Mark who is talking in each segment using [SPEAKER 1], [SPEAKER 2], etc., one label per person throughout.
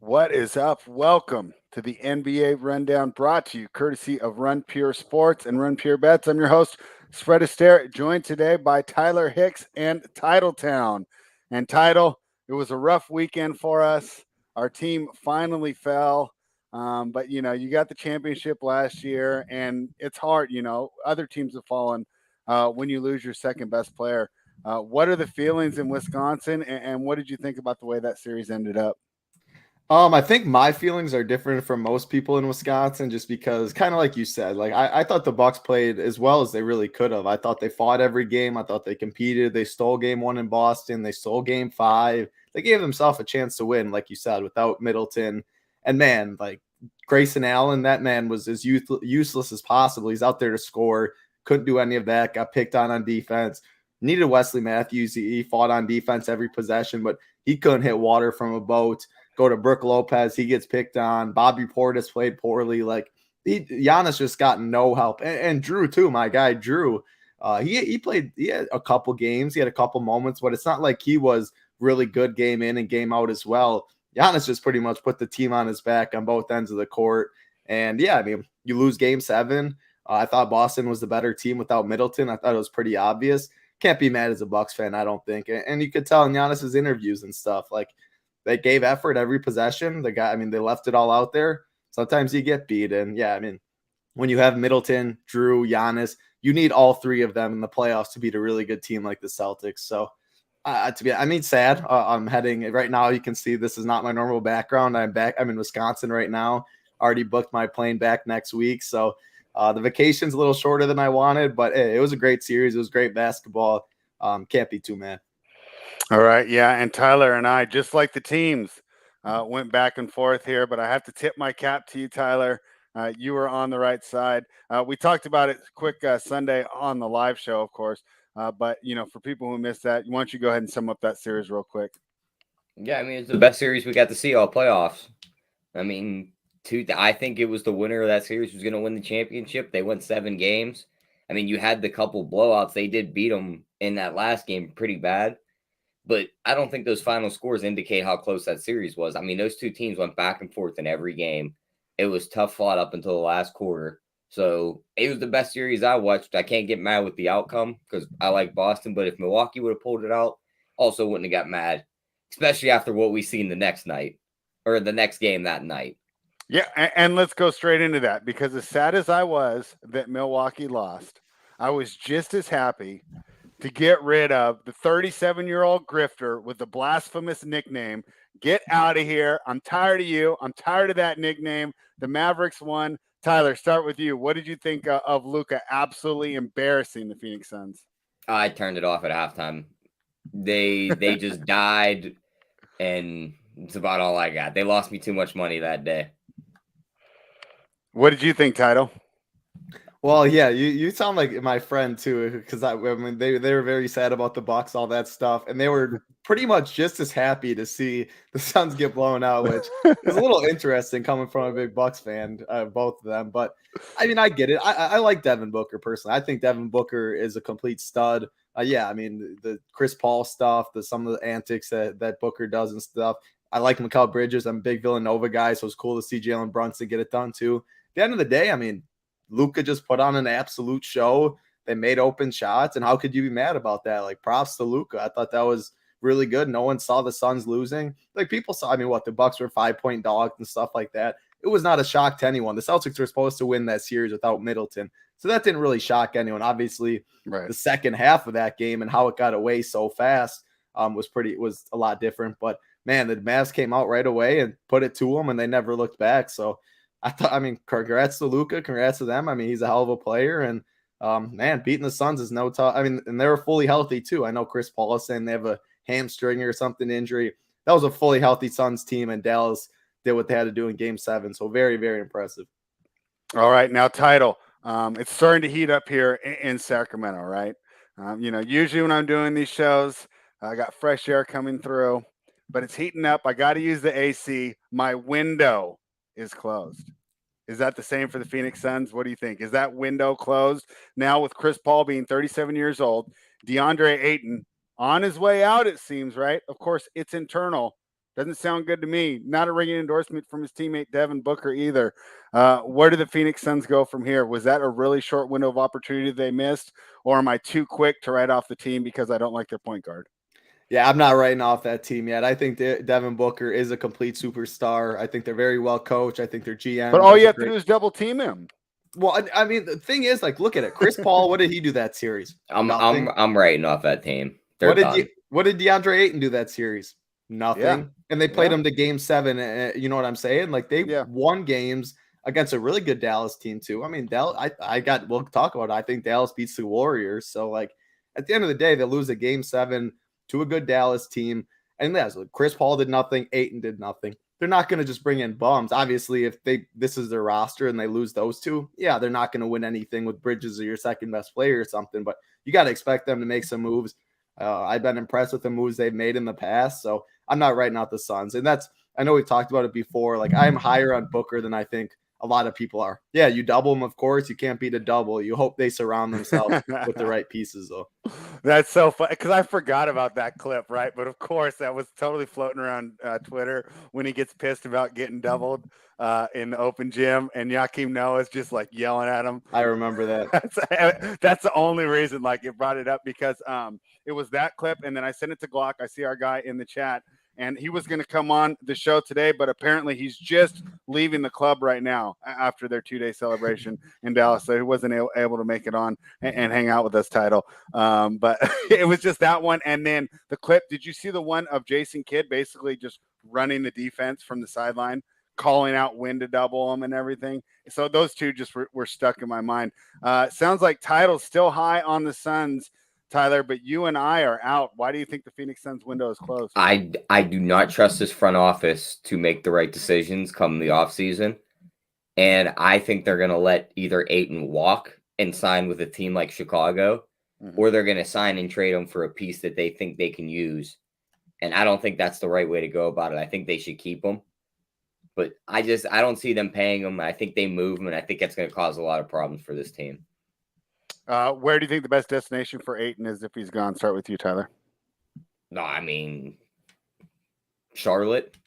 [SPEAKER 1] What is up? Welcome to the NBA Rundown brought to you courtesy of Run Pure Sports and Run Pure Bets. I'm your host, Spread Astaire, joined today by Tyler Hicks and Titletown. And Title, it was a rough weekend for us. Our team finally fell. But you got the championship last year, and it's hard. Other teams have fallen when you lose your second best player. What are the feelings in Wisconsin, and what did you think about the way that series ended up?
[SPEAKER 2] I think my feelings are different from most people in Wisconsin just because kind of like you said, like I thought the Bucks played as well as they really could have. I thought they fought every game. I thought they competed. They stole game one in Boston. They stole game five. They gave themselves a chance to win, like you said, without Middleton. And man, like Grayson Allen, that man was as useless as possible. He's out there to score. Couldn't do any of that. Got picked on defense. Needed Wesley Matthews. He fought on defense every possession, but he couldn't hit water from a boat. Go to Brook Lopez, he gets picked on. Bobby Portis played poorly. Like Giannis just got no help, and Drew too. My guy Drew, he played. He had a couple games, he had a couple moments, but it's not like he was really good game in and game out as well. Giannis just pretty much put the team on his back on both ends of the court, and yeah, I mean you lose game seven. I thought Boston was the better team without Middleton. I thought it was pretty obvious. Can't be mad as a Bucks fan, I don't think, and you could tell in Giannis's interviews and stuff like. They gave effort every possession. They left it all out there. Sometimes you get beat. And yeah, I mean, when you have Middleton, Drew, Giannis, you need all three of them in the playoffs to beat a really good team like the Celtics. So, sad. I'm heading right now. You can see this is not my normal background. I'm back. I'm in Wisconsin right now. Already booked my plane back next week. So, the vacation's a little shorter than I wanted, but hey, it was a great series. It was great basketball. Can't be too mad.
[SPEAKER 1] All right, yeah, and Tyler and I, just like the teams, went back and forth here, but I have to tip my cap to you, Tyler. You were on the right side. We talked about it quick Sunday on the live show, of course. But for people who missed that, why don't you go ahead and sum up that series real quick?
[SPEAKER 3] Yeah, I mean, it's the best series we got to see all playoffs. I mean, I think it was the winner of that series was going to win the championship. They went 7 games. I mean, you had the couple blowouts. They did beat them in that last game pretty bad. But I don't think those final scores indicate how close that series was. I mean, those two teams went back and forth in every game. It was tough fought up until the last quarter. So it was the best series I watched. I can't get mad with the outcome because I like Boston. But if Milwaukee would have pulled it out, also wouldn't have got mad, especially after what we seen the next night or the next game that night.
[SPEAKER 1] Yeah, and let's go straight into that because as sad as I was that Milwaukee lost, I was just as happy to get rid of the 37-year-old grifter with the blasphemous nickname. Get out of here. I'm tired of you. I'm tired of that nickname. The Mavericks won. Tyler, start with you. What did you think of Luka absolutely embarrassing the Phoenix Suns?
[SPEAKER 3] I turned it off at halftime. They just died, and it's about all I got. They lost me too much money that day.
[SPEAKER 1] What did you think, Title?
[SPEAKER 2] Well, yeah, you sound like my friend too, because I mean they were very sad about the Bucks, all that stuff, and they were pretty much just as happy to see the Suns get blown out, which is a little interesting coming from a big Bucks fan, both of them. But I mean, I get it. I like Devin Booker personally. I think Devin Booker is a complete stud. Yeah, I mean the Chris Paul stuff, some of the antics that Booker does and stuff. I like Mikal Bridges. I'm a big Villanova guy, so it's cool to see Jalen Brunson get it done too. At the end of the day, I mean. Luka just put on an absolute show. They made open shots, and how could you be mad about that? Like, props to Luka. I thought that was really good. No one saw the Suns losing. Like, people saw, I mean, the Bucks were 5-point dogs and stuff like that. It was not a shock to anyone. The Celtics were supposed to win that series without Middleton. So that didn't really shock anyone. Obviously,
[SPEAKER 1] Right.
[SPEAKER 2] The second half of that game and how it got away so fast was a lot different. But, man, the Mavs came out right away and put it to them, and they never looked back. So, congrats to Luka, congrats to them. I mean, he's a hell of a player, and man, beating the Suns is no tough. I mean, and they were fully healthy too. I know Chris Paul is saying they have a hamstring or something injury. That was a fully healthy Suns team, and Dallas did what they had to do in Game 7. So very, very impressive.
[SPEAKER 1] All right, now Title. It's starting to heat up here in Sacramento, right? Usually when I'm doing these shows, I got fresh air coming through, but it's heating up. I got to use the AC. My window is closed. Is that the same for the Phoenix Suns? What do you think? Is that window closed now with Chris Paul being 37 years old? DeAndre Ayton on his way out, it seems, right? Of course, it's internal. Doesn't sound good to me. Not a ringing endorsement from his teammate Devin Booker either. Where do the Phoenix Suns go from here? Was that a really short window of opportunity they missed, or am I too quick to write off the team because I don't like their point guard?
[SPEAKER 2] Yeah, I'm not writing off that team yet. I think Devin Booker is a complete superstar. I think they're very well coached. I think their GM.
[SPEAKER 1] But all you have to do is double team him.
[SPEAKER 2] Well, I mean, the thing is, like, look at it. Chris Paul, what did he do that series?
[SPEAKER 3] I'm writing off that team. What
[SPEAKER 2] did DeAndre Ayton do that series? Nothing.
[SPEAKER 1] Yeah.
[SPEAKER 2] And they played him to game 7. You know what I'm saying? Like, they won games against a really good Dallas team too. I mean, we'll talk about it. I think Dallas beats the Warriors. So, like, at the end of the day, they lose a game 7 to a good Dallas team. And that's Chris Paul did nothing. Ayton did nothing. They're not going to just bring in bums. Obviously, if this is their roster and they lose those two, they're not going to win anything with Bridges or your second best player or something. But you got to expect them to make some moves. I've been impressed with the moves they've made in the past. So I'm not writing out the Suns. And I know we've talked about it before. Like, I'm higher on Booker than I think a lot of people are. Yeah, you double them, of course. You can't beat a double. You hope they surround themselves with the right pieces, though.
[SPEAKER 1] That's so fun because I forgot about that clip, right? But of course, that was totally floating around Twitter when he gets pissed about getting doubled in the open gym, and Joakim Noah's just like yelling at him.
[SPEAKER 2] I remember that.
[SPEAKER 1] That's the only reason, like, it brought it up because it was that clip, and then I sent it to Glock. I see our guy in the chat. And he was going to come on the show today, but apparently he's just leaving the club right now after their 2-day celebration in Dallas. So he wasn't able to make it on and hang out with us, Title. But it was just that one. And then the clip, did you see the one of Jason Kidd basically just running the defense from the sideline, calling out when to double them and everything? So those two just were stuck in my mind. Sounds like Title's still high on the Suns, Tyler, but you and I are out. Why do you think the Phoenix Suns window is closed?
[SPEAKER 3] I do not trust this front office to make the right decisions come the offseason. And I think they're going to let either Ayton walk and sign with a team like Chicago, or they're going to sign and trade him for a piece that they think they can use. And I don't think that's the right way to go about it. I think they should keep him. But I don't see them paying him. I think they move him, and I think that's going to cause a lot of problems for this team.
[SPEAKER 1] Where do you think the best destination for Ayton is if he's gone? Start with you, Tyler.
[SPEAKER 3] No, I mean, Charlotte.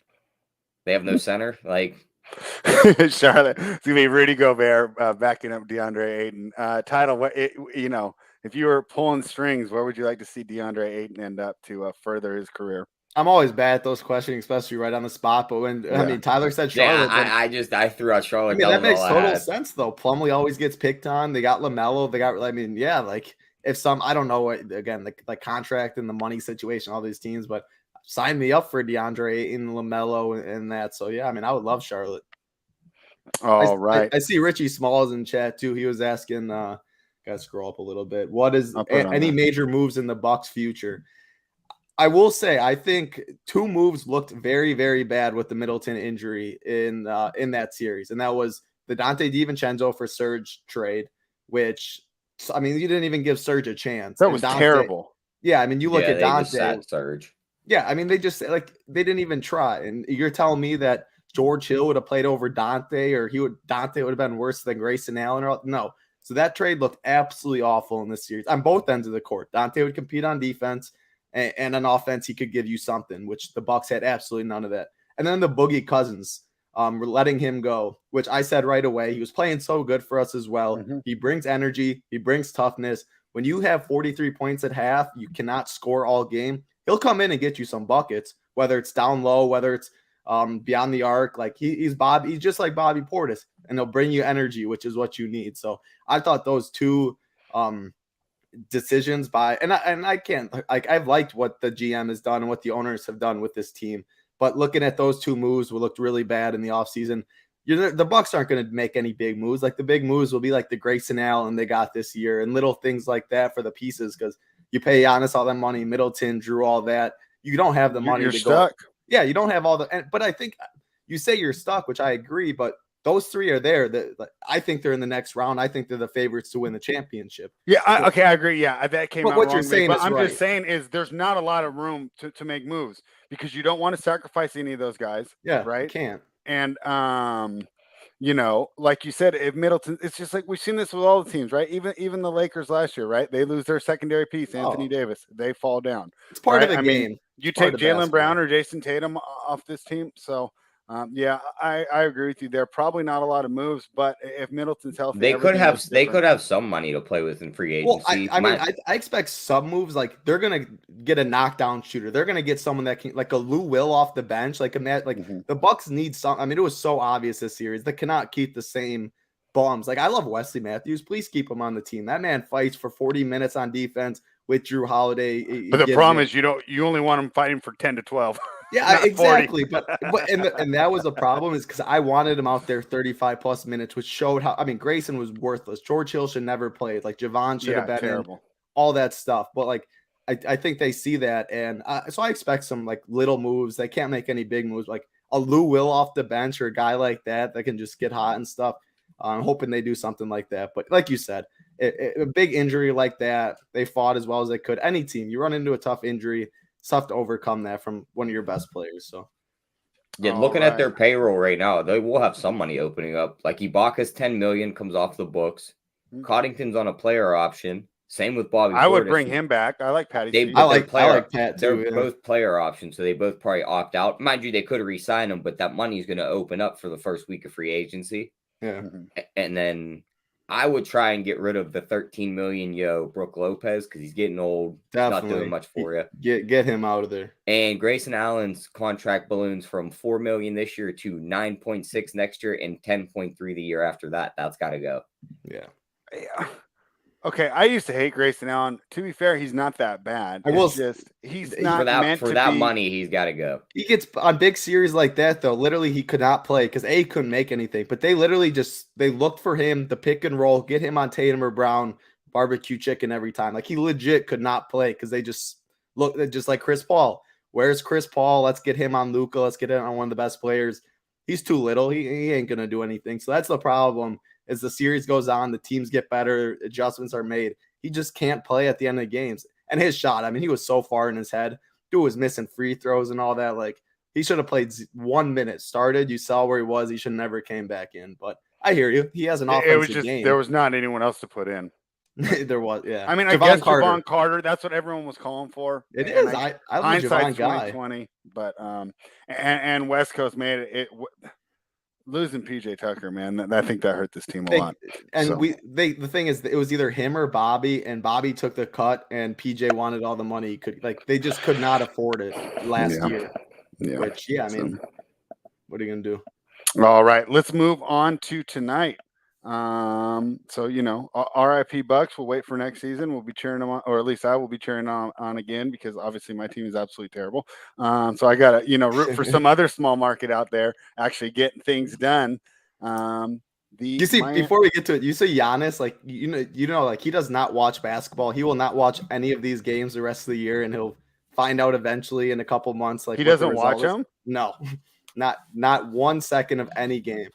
[SPEAKER 3] They have no center. Like,
[SPEAKER 1] Charlotte. It's going to be Rudy Gobert backing up DeAndre Ayton. Title, if you were pulling strings, where would you like to see DeAndre Ayton end up to further his career?
[SPEAKER 2] I'm always bad at those questions, especially right on the spot. But when Tyler said Charlotte,
[SPEAKER 3] I threw out Charlotte.
[SPEAKER 2] That makes total sense, though. Plumlee always gets picked on. They got LaMelo. They got. Like if some, I don't know. Again, the contract and the money situation, all these teams, but sign me up for DeAndre Ayton, LaMelo, and that. So I would love Charlotte.
[SPEAKER 1] All right.
[SPEAKER 2] I see Richie Smalls in chat too. He was asking. Got to scroll up a little bit. What is any major moves in the Bucks' future? I will say, I think 2 moves looked very, very bad with the Middleton injury in that series. And that was the Dante DiVincenzo for Serge trade, which, you didn't even give Serge a chance.
[SPEAKER 1] That was terrible.
[SPEAKER 2] Yeah, you look at Dante.
[SPEAKER 3] Serge.
[SPEAKER 2] Yeah, they just, they didn't even try. And you're telling me that George Hill would have played over Dante, or Dante would have been worse than Grayson Allen? No. So that trade looked absolutely awful in this series on both ends of the court. Dante would compete on defense, and on offense, he could give you something, which the Bucks had absolutely none of that. And then the Boogie Cousins, letting him go, which I said right away. He was playing so good for us as well. Mm-hmm. He brings energy. He brings toughness. When you have 43 points at half, you cannot score all game. He'll come in and get you some buckets, whether it's down low, whether it's beyond the arc. Like he's just like Bobby Portis, and he'll bring you energy, which is what you need. So I thought those two decisions and I can't, I've liked what the GM has done and what the owners have done with this team, but looking at those 2 moves looked really bad in the offseason. The Bucks aren't going to make any big moves. Like the big moves will be like the Grayson Allen they got this year and little things like that for the pieces, because you pay Giannis all that money, Middleton, Drew, all that. You don't have the money
[SPEAKER 1] to
[SPEAKER 2] stuck. Go. Yeah, you don't have all but I think you say you're stuck, which I agree, but those 3 are there. I think they're in the next round. I think they're the favorites to win the championship.
[SPEAKER 1] Yeah, I agree. Yeah, that came out.
[SPEAKER 2] What you're saying is
[SPEAKER 1] I'm
[SPEAKER 2] right.
[SPEAKER 1] just saying is there's not a lot of room to make moves because you don't want to sacrifice any of those guys.
[SPEAKER 2] Yeah,
[SPEAKER 1] right.
[SPEAKER 2] You can't.
[SPEAKER 1] And like you said, if Middleton, it's just like we've seen this with all the teams, right? Even the Lakers last year, right? They lose their secondary piece, Anthony Davis. They fall down.
[SPEAKER 2] It's part of the game.
[SPEAKER 1] You
[SPEAKER 2] part
[SPEAKER 1] take
[SPEAKER 2] of
[SPEAKER 1] Jaylen
[SPEAKER 2] basketball.
[SPEAKER 1] Brown or Jason Tatum off this team. So, yeah, I agree with you. There are probably not a lot of moves, but if Middleton's healthy,
[SPEAKER 3] They could
[SPEAKER 1] everything looks
[SPEAKER 3] have
[SPEAKER 1] different.
[SPEAKER 3] some money to play with in free
[SPEAKER 2] Well,
[SPEAKER 3] agency.
[SPEAKER 2] I expect some moves, like they're gonna get a knockdown shooter. They're gonna get someone that can, like a Lou Will off the bench. Like
[SPEAKER 1] Mhm.
[SPEAKER 2] the Bucks need some. I mean, it was so obvious this series. They cannot keep the same bums. Like I love Wesley Matthews. Please keep him on the team. That man fights for 40 minutes on defense with Drew Holiday.
[SPEAKER 1] But the problem is you only want him fighting for 10 to 12.
[SPEAKER 2] Yeah,
[SPEAKER 1] not
[SPEAKER 2] exactly.
[SPEAKER 1] 40.
[SPEAKER 2] And that was a problem, is because I wanted him out there 35 plus minutes, which showed how. I mean, Grayson was worthless. George Hill should never played. Like Javon should have been
[SPEAKER 1] terrible.
[SPEAKER 2] in, all that stuff. But like, I think they see that, and so I expect some like little moves. They can't make any big moves, like a Lou Will off the bench or a guy like that can just get hot and stuff. I'm hoping they do something like that. But like you said, a big injury like that, they fought as well as they could. Any team, you run into a tough injury, it's tough to overcome that from one of your best players. So,
[SPEAKER 3] yeah, looking at their payroll right now, they will have some money opening up. Like Ibaka's $10 million comes off the books. Coddington's on a player option. Same with Bobby.
[SPEAKER 1] I would bring him back. I like Patty.
[SPEAKER 2] I like Pat too.
[SPEAKER 3] They're both player options, so they both probably opt out. Mind you, they could re-sign them, but that money is going to open up for the first week of free agency.
[SPEAKER 2] Yeah,
[SPEAKER 3] and then I would try and get rid of the 13 million Brooke Lopez, because he's getting old.
[SPEAKER 2] Definitely.
[SPEAKER 3] Not doing much for you.
[SPEAKER 2] Get him out of there.
[SPEAKER 3] And Grayson Allen's contract balloons from $4 million this year to 9.6 next year and 10.3 the year after that. That's got to go.
[SPEAKER 2] Yeah.
[SPEAKER 1] Okay, I used to hate Grayson Allen. To be fair, he's not that bad. He's not meant
[SPEAKER 3] for
[SPEAKER 1] to
[SPEAKER 3] that
[SPEAKER 1] be...
[SPEAKER 3] money. He's got to go.
[SPEAKER 2] He gets on big series like that though. Literally, he could not play because he couldn't make anything. But they literally they looked for him, the pick and roll, get him on Tatum or Brown, barbecue chicken every time. Like he legit could not play because they just look just like Chris Paul. Where's Chris Paul? Let's get him on Luka. Let's get him on one of the best players. He's too little. He ain't gonna do anything. So that's the problem. As the series goes on, the teams get better, adjustments are made. He just can't play at the end of the games. And his shot, I mean, he was so far in his head. Dude was missing free throws and all that. Like, he should have played 1 minute, started. You saw where he was. He should have never came back in. But I hear you. He has an offensive game.
[SPEAKER 1] There was not anyone else to put in.
[SPEAKER 2] There was, yeah.
[SPEAKER 1] I mean, I guess Javon Carter, that's what everyone was calling for.
[SPEAKER 2] It is. I love Javon guy.
[SPEAKER 1] 2020, but and West Coast made it losing PJ Tucker, man. I think that hurt this team a lot.
[SPEAKER 2] And the thing is, it was either him or Bobby, and Bobby took the cut, and PJ wanted all the money he could. Like they just could not afford it last year. Yeah. Which, I mean, what are you gonna do?
[SPEAKER 1] All right, let's move on to tonight. So RIP Bucks. We'll wait for next season. We'll be cheering them on, or at least I will be cheering on again, because obviously my team is absolutely terrible. So I gotta root for some other small market out there actually getting things done. You
[SPEAKER 2] see, before we get to it, you see Giannis, like like he does not watch basketball. He will not watch any of these games the rest of the year, and he'll find out eventually in a couple months. Like
[SPEAKER 1] he doesn't watch them.
[SPEAKER 2] No, not 1 second of any game.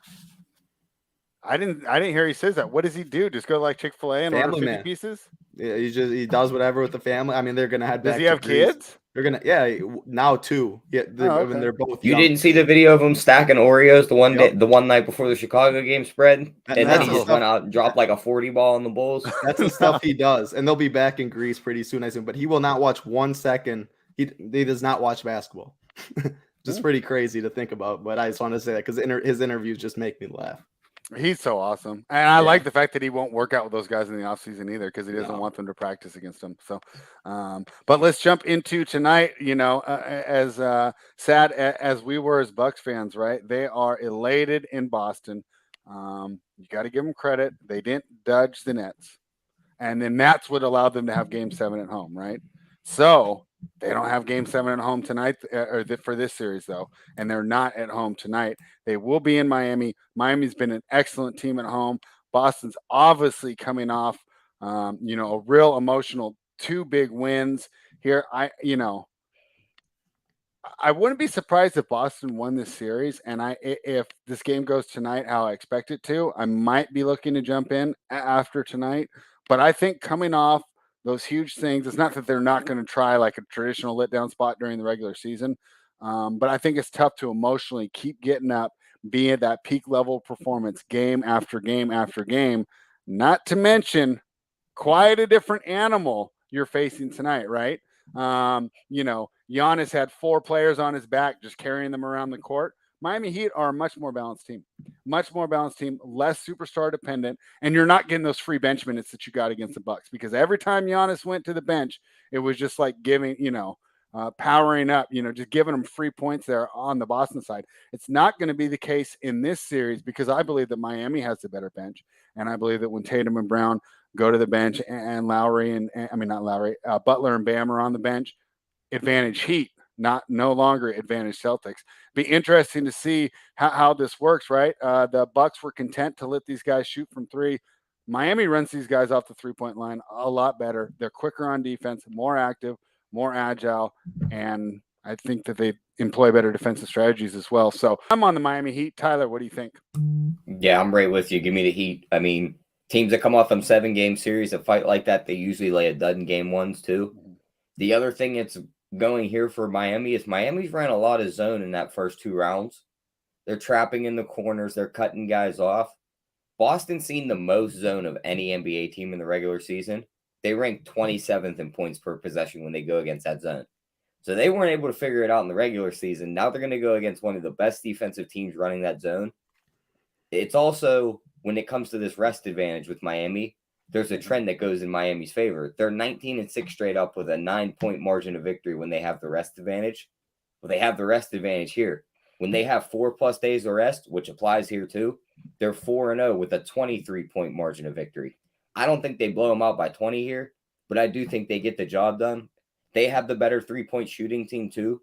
[SPEAKER 1] I didn't hear he says that. What does he do? Just go to like Chick-fil-A and order 50 pieces?
[SPEAKER 2] Yeah, he does whatever with the family. I mean, they're gonna head back.
[SPEAKER 1] Does he have kids?
[SPEAKER 2] They're gonna now 2. Yeah, they're both.
[SPEAKER 3] You didn't see the video of him stacking Oreos the one night before the Chicago game spread, and then he just went out and dropped like a 40 ball on the Bulls.
[SPEAKER 2] That's the stuff he does, and they'll be back in Greece pretty soon, I assume. But he will not watch 1 second. He does not watch basketball. Just pretty crazy to think about. But I just want to say that because his interviews just make me laugh.
[SPEAKER 1] He's so awesome. And I like the fact that he won't work out with those guys in the offseason either, because he doesn't want them to practice against them. So, but let's jump into tonight. As sad as we were as Bucks fans, right? They are elated in Boston. You got to give them credit. They didn't dodge the Nets. And then that's what allowed them to have Game 7 at home, right? So they don't have Game 7 at home tonight for this series, though, and they're not at home tonight. They will be in Miami. Miami's been an excellent team at home. Boston's obviously coming off, a real emotional 2 big wins here. I wouldn't be surprised if Boston won this series, and if this game goes tonight how I expect it to, I might be looking to jump in after tonight. But I think coming off those huge things, it's not that they're not going to try like a traditional letdown spot during the regular season, but I think it's tough to emotionally keep getting up, be at that peak level performance game after game after game, not to mention quite a different animal you're facing tonight, right? Giannis had 4 players on his back just carrying them around the court. Miami Heat are a much more balanced team, less superstar dependent, and you're not getting those free bench minutes that you got against the Bucks, because every time Giannis went to the bench, it was just like giving, powering up, just giving them free points there on the Boston side. It's not going to be the case in this series, because I believe that Miami has the better bench, and I believe that when Tatum and Brown go to the bench and Butler and Bam are on the bench, advantage Heat, no longer advantage Celtics. Be interesting to see how this works, right? The Bucks were content to let these guys shoot from 3. Miami runs these guys off the 3-point line a lot better. They're quicker on defense, more active, more agile, and I think that they employ better defensive strategies as well. So I'm on the Miami Heat. Tyler, what do you think?
[SPEAKER 3] Yeah, I'm right with you. Give me the Heat. I mean, teams that come off them 7-game series that fight like that, they usually lay a dud in game 1s too. The other thing that's going here for Miami is Miami's ran a lot of zone in that first 2 rounds. They're trapping in the corners. They're cutting guys off. Boston's seen the most zone of any NBA team in the regular season. They ranked 27th in points per possession when they go against that zone. So they weren't able to figure it out in the regular season. Now they're going to go against one of the best defensive teams running that zone. It's also, when it comes to this rest advantage with Miami, there's a trend that goes in Miami's favor. They're 19-6 straight up with a 9-point margin of victory when they have the rest advantage. Well, they have the rest advantage here. When they have 4+ days of rest, which applies here too, they're 4-0 with a 23-point margin of victory. I don't think they blow them out by 20 here, but I do think they get the job done. They have the better 3-point shooting team too.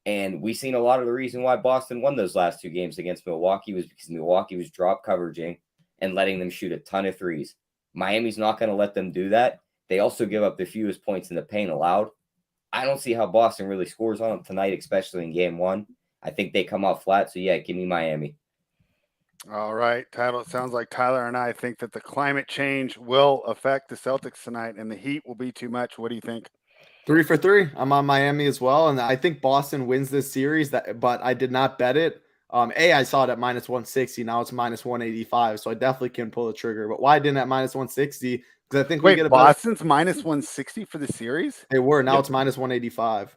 [SPEAKER 3] And we've seen a lot of the reason why Boston won those last 2 games against Milwaukee was because Milwaukee was drop coveraging and letting them shoot a ton of threes. Miami's not going to let them do that. They also give up the fewest points in the paint allowed. I don't see how Boston really scores on them tonight, especially in game 1. I think they come out flat. So, yeah, give me Miami.
[SPEAKER 1] All right, Tyler. It sounds like Tyler and I think that the climate change will affect the Celtics tonight, and the heat will be too much. What do you think?
[SPEAKER 2] 3 for 3. I'm on Miami as well, and I think Boston wins this series. But I did not bet it. I saw it at -160. Now it's -185, so I definitely can pull the trigger. But why didn't at -160? Because I think we get a
[SPEAKER 1] Boston's -160 for the series.
[SPEAKER 2] They were. Now it's -185.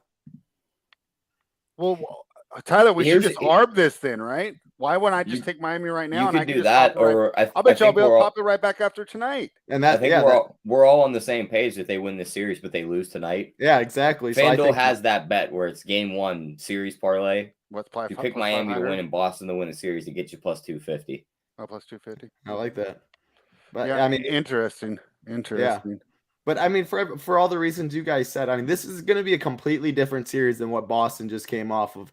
[SPEAKER 1] Well, Tyler, we should just arb this then, right? Why wouldn't I just take Miami right now?
[SPEAKER 3] You could do that, or
[SPEAKER 1] I'll bet y'all be able to pop it right back after tonight.
[SPEAKER 2] And that,
[SPEAKER 3] I think we're all on the same page that they win this series, but they lose tonight.
[SPEAKER 2] Yeah, exactly.
[SPEAKER 3] FanDuel has that bet where it's game 1 series parlay.
[SPEAKER 1] Let's play.
[SPEAKER 3] You pick Miami to win and Boston to win a series to get you +250.
[SPEAKER 1] Oh, +250.
[SPEAKER 2] I like that. But
[SPEAKER 1] yeah,
[SPEAKER 2] I mean,
[SPEAKER 1] interesting.
[SPEAKER 2] Yeah. But I mean, for all the reasons you guys said, I mean, this is going to be a completely different series than what Boston just came off of.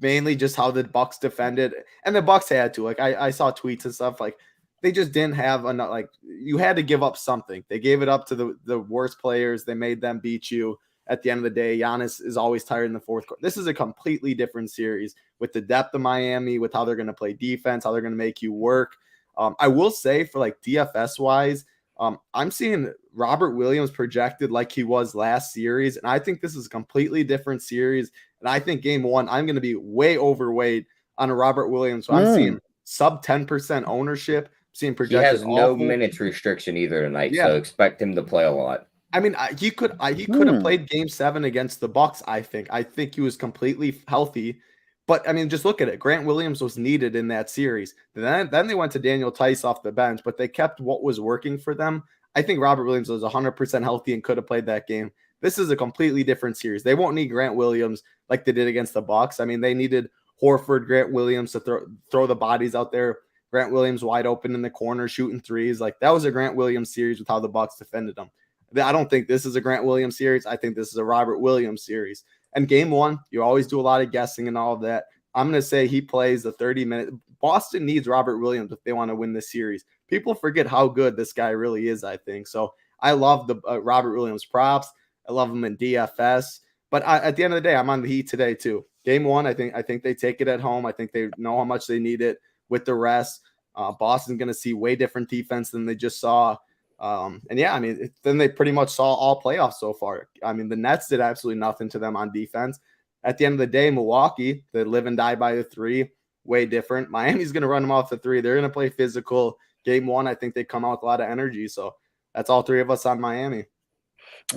[SPEAKER 2] Mainly just how the Bucks defended, and the Bucks had to. Like I saw tweets and stuff. Like they just didn't have enough. Like you had to give up something. They gave it up to the worst players. They made them beat you. At the end of the day, Giannis is always tired in the fourth quarter. This is a completely different series with the depth of Miami, with how they're going to play defense, how they're going to make you work. I will say for like DFS wise, I'm seeing Robert Williams projected like he was last series, and I think this is a completely different series. And I think game 1, I'm going to be way overweight on a Robert Williams. So I'm seeing sub 10% ownership. I'm seeing projected.
[SPEAKER 3] He has no minutes restriction either tonight, so expect him to play a lot.
[SPEAKER 2] I mean, he could have played game 7 against the Bucks. I think he was completely healthy. But I mean, just look at it. Grant Williams was needed in that series. Then they went to Daniel Tice off the bench, but they kept what was working for them. I think Robert Williams was 100% healthy and could have played that game. This is a completely different series. They won't need Grant Williams like they did against the Bucks. I mean, they needed Horford, Grant Williams to throw the bodies out there. Grant Williams wide open in the corner, shooting threes. Like that was a Grant Williams series with how the Bucks defended them. I don't think this is a Grant Williams series. I think this is a Robert Williams series. And game 1, you always do a lot of guessing and all of that. I'm going to say he plays the 30-minute. Boston needs Robert Williams if they want to win this series. People forget how good this guy really is, I think. So I love the Robert Williams props. I love him in DFS. But at the end of the day, I'm on the Heat today too. Game 1, I think they take it at home. I think they know how much they need it with the rest. Boston's going to see way different defense than they just saw. And yeah, I mean, then they pretty much saw all playoffs so far. I mean, the Nets did absolutely nothing to them on defense. At the end of the day, Milwaukee, they live and die by the 3, way different. Miami's going to run them off the 3. They're going to play physical. Game 1, I think they come out with a lot of energy. So that's all 3 of us on Miami.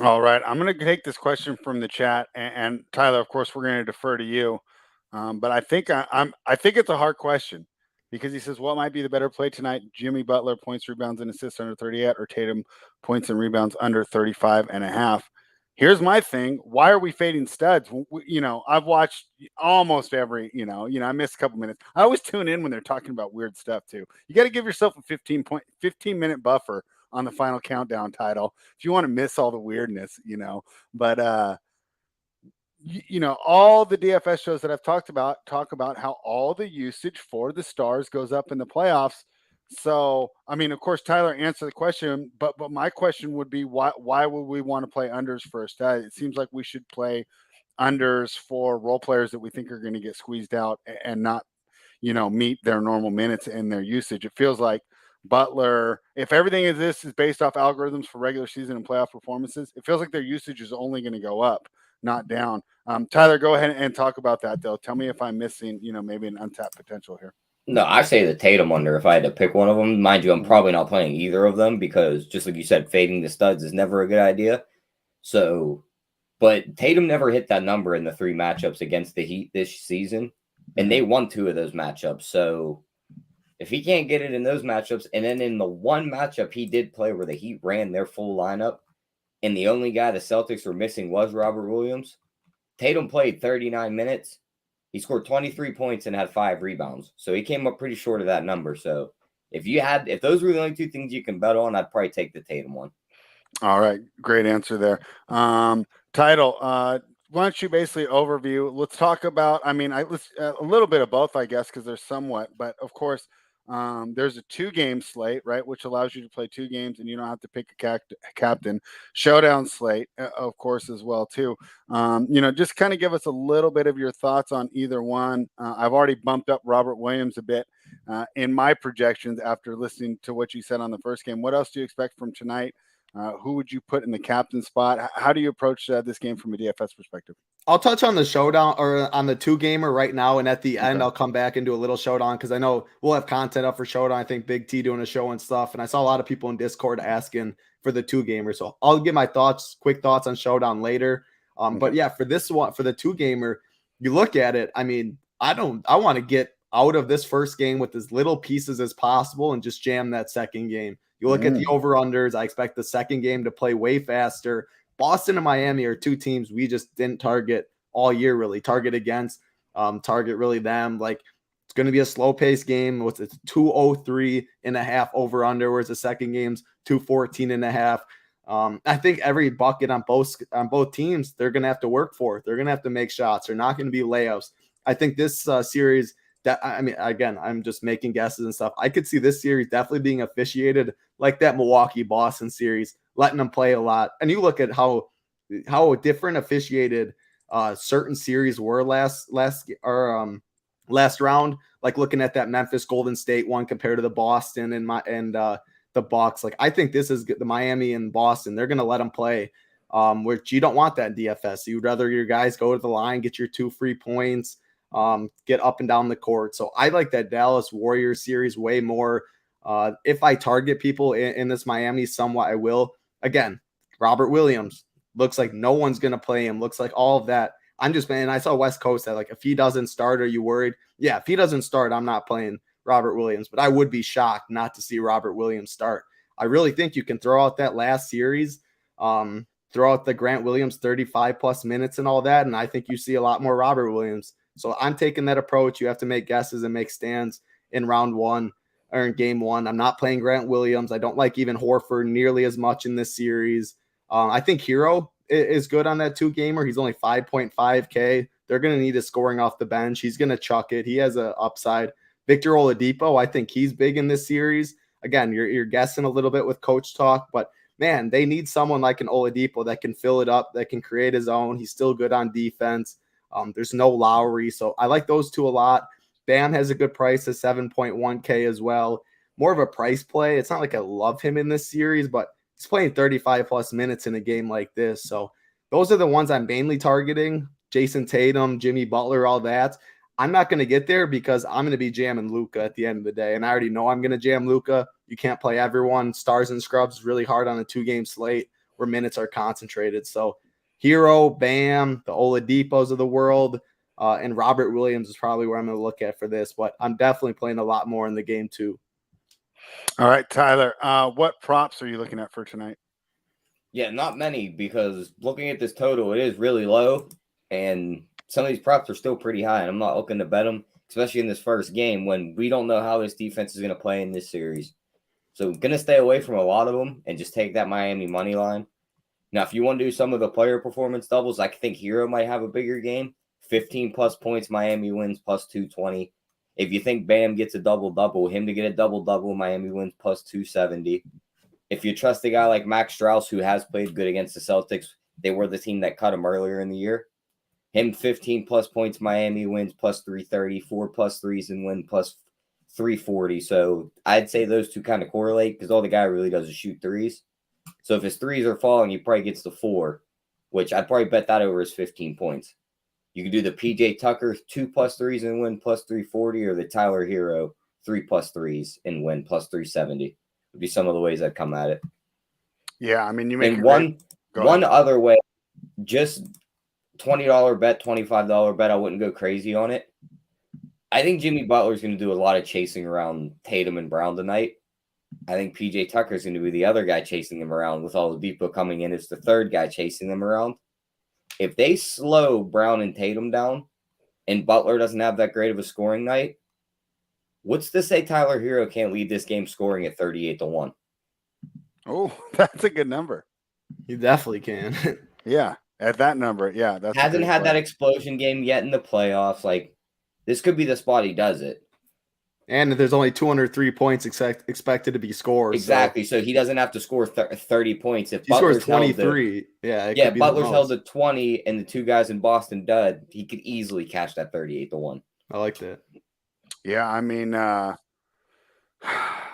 [SPEAKER 1] All right, I'm going to take this question from the chat, and Tyler, of course, we're going to defer to you. But I think I think it's a hard question because he says, "What might be the better play tonight? Jimmy Butler points, rebounds, and assists under 38, or Tatum points and rebounds under 35.5?" Here's my thing: why are we fading studs? I've watched almost every. I missed a couple minutes. I always tune in when they're talking about weird stuff too. You got to give yourself a 15-minute buffer on the final countdown title if you want to miss all the weirdness. But all the DFS shows that I've talked about talk about how all the usage for the stars goes up in the playoffs. So, I mean, of course, Tyler answered the question, but my question would be why would we want to play unders for a stat? It seems like we should play unders for role players that we think are going to get squeezed out and not, meet their normal minutes and their usage. It feels like Butler, if everything is based off algorithms for regular season and playoff performances, it feels like their usage is only going to go up, not down. Tyler, go ahead and talk about that, though. Tell me if I'm missing, maybe an untapped potential here.
[SPEAKER 3] No, I say the Tatum under if I had to pick one of them. Mind you, I'm probably not playing either of them because, just like you said, fading the studs is never a good idea. So, but Tatum never hit that number in the 3 matchups against the Heat this season, and they won 2 of those matchups. So, if he can't get it in those matchups, and then in the one matchup he did play where the Heat ran their full lineup, and the only guy the Celtics were missing was Robert Williams, Tatum played 39 minutes. He scored 23 points and had 5 rebounds. So he came up pretty short of that number. So if those were the only 2 things you can bet on, I'd probably take the Tatum one.
[SPEAKER 1] All right. Great answer there. Title, why don't you basically overview? Let's talk about, a little bit of both, I guess, because there's somewhat, but of course, there's a 2-game slate, right, which allows you to play 2 games and you don't have to pick a captain. Showdown slate, of course, as well too. Just kind of give us a little bit of your thoughts on either one. I've already bumped up Robert Williams a bit in my projections after listening to what you said on the first game. What else do you expect from tonight? Who would you put in the captain spot? How do you approach this game from a DFS perspective?
[SPEAKER 2] I'll touch on the showdown or on the 2-gamer right now. And at the end, I'll come back and do a little showdown because I know we'll have content up for showdown. I think Big T doing a show and stuff. And I saw a lot of people in Discord asking for the 2-gamer. So I'll give my quick thoughts on showdown later. But yeah, for this one, for the 2-gamer, you look at it. I mean, I want to get out of this first game with as little pieces as possible and just jam that second game. You look at the over-unders. I expect the second game to play way faster. Boston and Miami are 2 teams we just didn't target all year, really. Target against, target really them. Like, it's going to be a slow-paced game. It's 203.5 over-under, whereas the second game's 214.5. I think every bucket on both teams, they're going to have to work for it. They're going to have to make shots. They're not going to be layups. I think this series – again, I'm just making guesses and stuff. I could see this series definitely being officiated like that Milwaukee-Boston series, letting them play a lot. And you look at how different officiated certain series were last round. Like looking at that Memphis Golden State one compared to the Boston and the Bucks. Like I think this is the Miami and Boston. They're going to let them play, which you don't want that in DFS. You'd rather your guys go to the line, get your 2 free points. Get up and down the court. So I like that Dallas Warriors series way more. If I target people in this Miami somewhat, I will. Again, Robert Williams looks like no one's going to play him. Looks like all of that. I saw West Coast that like, if he doesn't start, are you worried? Yeah, if he doesn't start, I'm not playing Robert Williams, but I would be shocked not to see Robert Williams start. I really think you can throw out that last series, throw out the Grant Williams 35 plus minutes and all that. And I think you see a lot more Robert Williams. So I'm taking that approach. You have to make guesses and make stands in round 1 or in game 1. I'm not playing Grant Williams. I don't like even Horford nearly as much in this series. I think Hero is good on that 2-gamer. He's only 5.5K. They're going to need his scoring off the bench. He's going to chuck it. He has an upside. Victor Oladipo, I think he's big in this series. Again, you're guessing a little bit with coach talk, but man, they need someone like an Oladipo that can fill it up, that can create his own. He's still good on defense. There's no Lowry, so I like those 2 a lot. Bam has a good price at 7.1K as well. More of a price play. It's not like I love him in this series, but he's playing 35 plus minutes in a game like this. So those are the ones I'm mainly targeting. Jason Tatum, Jimmy Butler, all that. I'm not going to get there because I'm going to be jamming Luka at the end of the day. And I already know I'm going to jam Luka. You can't play everyone. Stars and scrubs really hard on a 2-game slate. where minutes are concentrated. So Hero, Bam, the Oladipos of the world, and Robert Williams is probably where I'm going to look at for this, but I'm definitely playing a lot more in the game too.
[SPEAKER 1] All right, Tyler, what props are you looking at for tonight?
[SPEAKER 3] Yeah, not many, because looking at this total, it is really low, and some of these props are still pretty high, and I'm not looking to bet them, especially in this first game when we don't know how this defense is going to play in this series. So I'm going to stay away from a lot of them and just take that Miami money line. Now, if you want to do some of the player performance doubles, I think Hero might have a bigger game. 15-plus points, Miami wins, plus 220. If you think Bam gets a double-double, him to get a double-double, Miami wins, plus 270. If you trust a guy like Max Strauss, who has played good against the Celtics, they were the team that cut him earlier in the year. Him 15-plus points, Miami wins, plus 330, 4+ threes and win, plus 340. So I'd say those two kind of correlate because all the guy really does is shoot threes. So if his threes are falling, he probably gets the 4, which I'd probably bet that over his 15 points. You can do the PJ Tucker 2+ threes and win, plus 340, or the Tyler Hero 3+ threes and win, plus 370. Would be some of the ways I'd come at it.
[SPEAKER 1] Yeah, I mean, you make
[SPEAKER 3] one other way, just $20 bet, $25 bet. I wouldn't go crazy on it. I think Jimmy Butler's going to do a lot of chasing around Tatum and Brown tonight. I think PJ Tucker's going to be the other guy chasing him around with Oladipo coming in as the third guy chasing them around. If they slow Brown and Tatum down and Butler doesn't have that great of a scoring night, what's to say Tyler Hero can't lead this game scoring at 38-1?
[SPEAKER 1] Oh, that's a good number.
[SPEAKER 2] You definitely can.
[SPEAKER 1] Yeah, at that number, yeah. That's
[SPEAKER 3] hasn't had that explosion game yet in the playoffs. Like, this could be the spot he does it.
[SPEAKER 2] And there's only 203 points expected to be scored.
[SPEAKER 3] Exactly. So he doesn't have to score 30 points. If
[SPEAKER 2] he scores 23,
[SPEAKER 3] Butler's held to 20 and the two guys in Boston dud, he could easily catch that 38-1.
[SPEAKER 2] I like that.
[SPEAKER 1] Yeah, I mean, I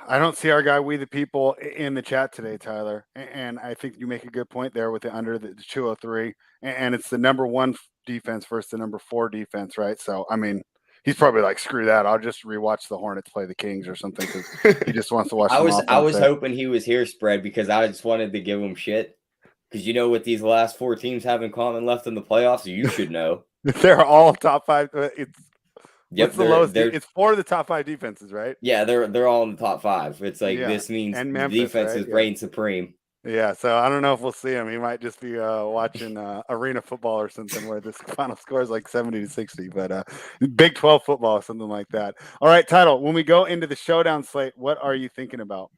[SPEAKER 1] don't see our guy We the People in the chat today, Tyler. And I think you make a good point there with the under the 203. And it's the number 1 defense versus the number 4 defense, right? So, I mean, he's probably like, screw that. I'll just rewatch the Hornets play the Kings or something because he just wants to watch.
[SPEAKER 3] I was hoping he was here, Spread, because I just wanted to give him shit. Because you know what these last 4 teams have in common left in the playoffs? You should know.
[SPEAKER 1] They're all top 5. What's the lowest? It's 4 of the top 5 defenses, right?
[SPEAKER 3] Yeah, they're all in the top 5. It's like this means Memphis, defense is reign supreme.
[SPEAKER 1] Yeah, so I don't know if we'll see him. He might just be watching arena football or something where this final score is like 70-60, but Big 12 football or something like that. All right, Title, when we go into the showdown slate, what are you thinking about?